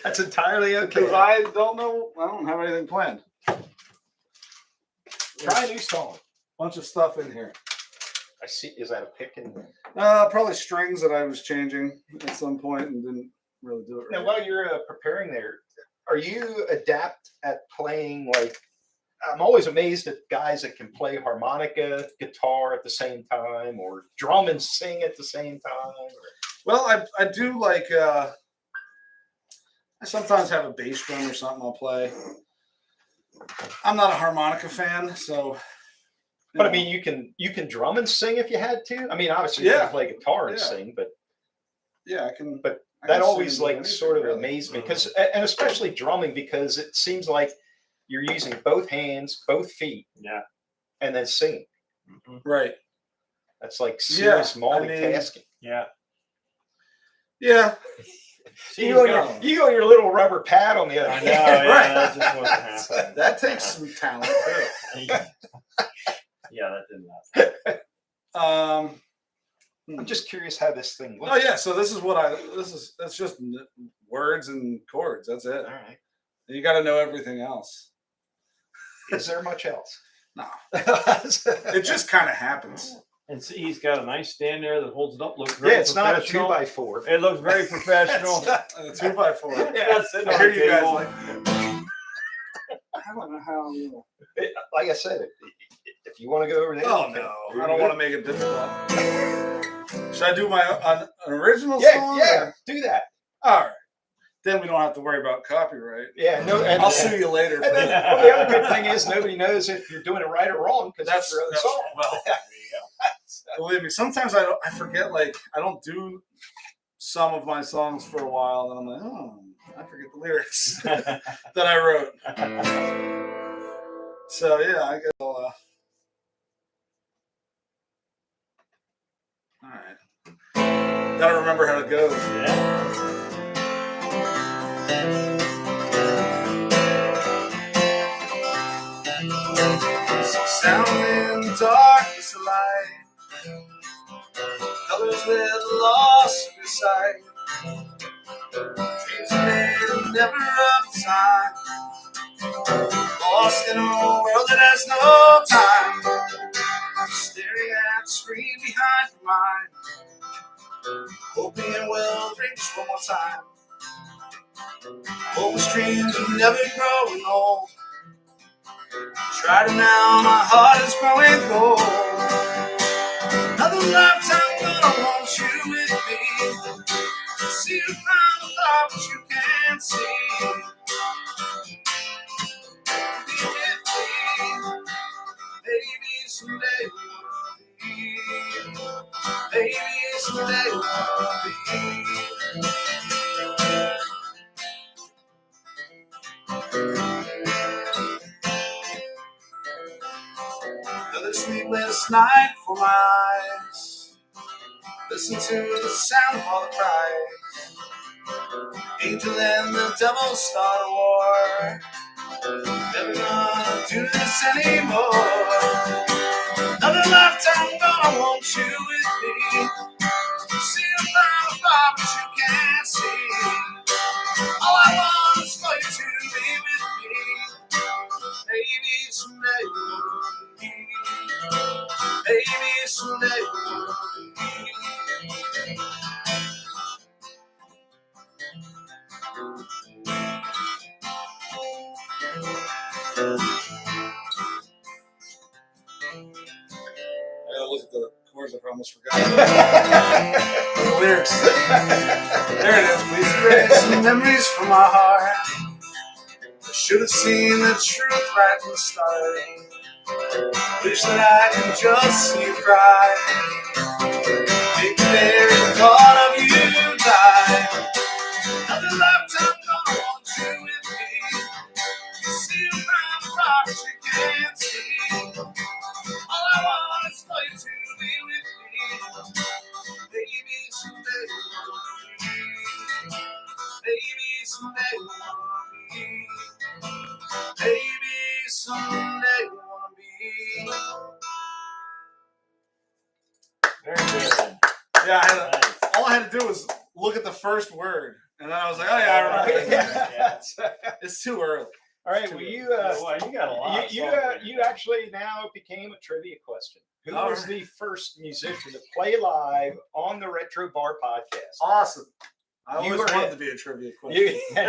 B: That's entirely okay.
C: Because I don't know. I don't have anything planned.
B: Try a new song.
C: Bunch of stuff in here.
B: I see. Is that a pick? And
C: Probably strings that I was changing at some point and didn't really do it right.
B: now, while you're preparing there, are you adept at playing? Like, I'm always amazed at guys that can play harmonica, guitar at the same time, or drum and sing at the same time.
C: Well, I do like. I sometimes have a bass drum or something I'll play. I'm not a harmonica fan, so.
B: But I mean, you can drum and sing if you had to. I mean, obviously you can play guitar and sing, but
C: yeah, I can.
B: But
C: I
B: that
C: can
B: always
C: sing
B: like
C: anything,
B: sort of
C: really.
B: amazed me because, and especially drumming, because it seems like you're using both hands, both feet,
A: Yeah.
B: and then singing.
C: Right.
B: That's like serious
C: Yeah, I mean-
B: multitasking.
A: Yeah.
C: Yeah.
A: See,
B: You
A: he's
B: go,
A: got-
B: you go your little rubber pad on the other
A: I know.
B: hand.
A: Yeah,
C: Right.
A: that just wasn't happening.
C: That takes some talent too.
A: Yeah, that didn't happen.
B: I'm just curious how this thing looks.
C: Oh yeah. So this is that's just words and chords. That's it.
B: All right.
C: You got to know everything else.
B: Is there much else?
C: No.
B: Yeah,
C: It just kind of happens.
A: And see, he's got a nice stand there that holds it up. Looks very
B: it's not a
A: professional.
B: 2x4.
A: It looks very professional.
C: A 2x4.
A: Yeah, that's it.
C: I
A: On
C: hear
A: the
C: you guys
A: table.
C: like. I don't know how.
B: Like I said, if you want to go over there.
C: Oh
B: you can.
C: no! I don't want to make it difficult. Should I do my an original
B: Yeah,
C: song?
B: yeah,
C: or-
B: do that.
C: All right. Then we don't have to worry about copyright.
B: Yeah, no, and
C: I'll sue you later.
B: And then, well, the other good thing is nobody knows if you're doing it right or wrong because that's your own
C: that's-
B: song.
C: well. Believe me, sometimes I forget. Like I don't do some of my songs for a while, and I'm like, oh, I forget the lyrics that I wrote. So yeah, I guess I'll. All right. Gotta remember how it goes.
A: Yeah.
C: So sound in the darkness of light, colors with the loss of your sight, dreams made never of time, lost in a world that has no time, staring at the screen behind your mind, hoping it will ring just one more time. Hopeless dreams of never growing old. Try to now, my heart is growing cold. Another lifetime gonna want you with me. See the final thought that you can't see. Be with me. Maybe someday we'll be. Maybe someday we'll be. Another sleepless night for my eyes. Listen to the sound of all the cries. Angel and the devil start a war. Never gonna do this anymore. Another lifetime gonna want you with me. See the final thought but you can't see. All I want is for you to be with me. Maybe someday we'll be. Maybe someday we'll be. I gotta look at the chords. I almost forgot. The lyrics. There it is. Please erase some memories from my heart. I should have seen the truth right from the start. Wish that I could just see you cry. Make the very thought of you die. Another lifetime gonna but you can't see. All I want is for you to be with me. Baby, someday you wanna be. Baby, someday you wanna be. Baby, someday you wanna be.
A: Very good.
C: Yeah,
A: Nice.
C: all I had to do was look at the first word, and then I was like, "Oh yeah, I remember."
A: Yeah.
C: It's too early.
B: All right.
C: Too
B: Well,
C: early.
B: you
A: Well, you got a lot.
B: you actually now became a trivia question. Who
C: All
B: was
C: right.
B: the first musician to play live on the Retro Bar podcast?
C: Awesome. I
B: You
C: always
B: were
C: wanted
B: it.
C: to be a trivia question.
B: And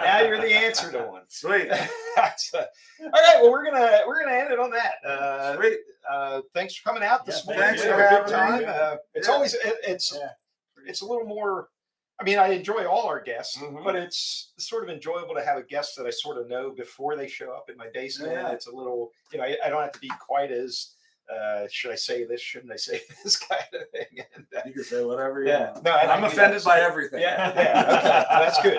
B: now you're the answer to one.
C: Sweet.
B: All right. Well, we're gonna end it on that.
C: Sweet.
B: Thanks for coming out this
A: Yeah,
B: morning.
C: thanks
B: We
C: for
B: had a good
C: having me.
B: time. It's
C: Yeah.
B: always it's a little more. I mean, I enjoy all our guests,
A: Mhm.
B: but it's sort of enjoyable to have a guest that I sort of know before they show up in my basement.
C: Yeah.
B: It's a little, I don't have to be quite as, should I say this? Shouldn't I say this kind of thing? And,
C: You can say whatever you
B: yeah,
C: want.
B: no, and
C: I'm
B: I do
C: offended
B: that.
C: by everything.
B: Yeah, okay, that's good.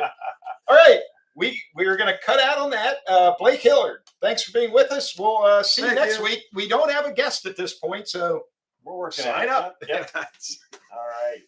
B: All right, we're going to cut out on that. Blake Hillard, thanks for being with us. We'll see you
C: Thank
B: next
C: you.
B: week. We don't have a guest at this point, so
A: We're working
B: sign
A: on it.
B: up.
A: Yep. All right.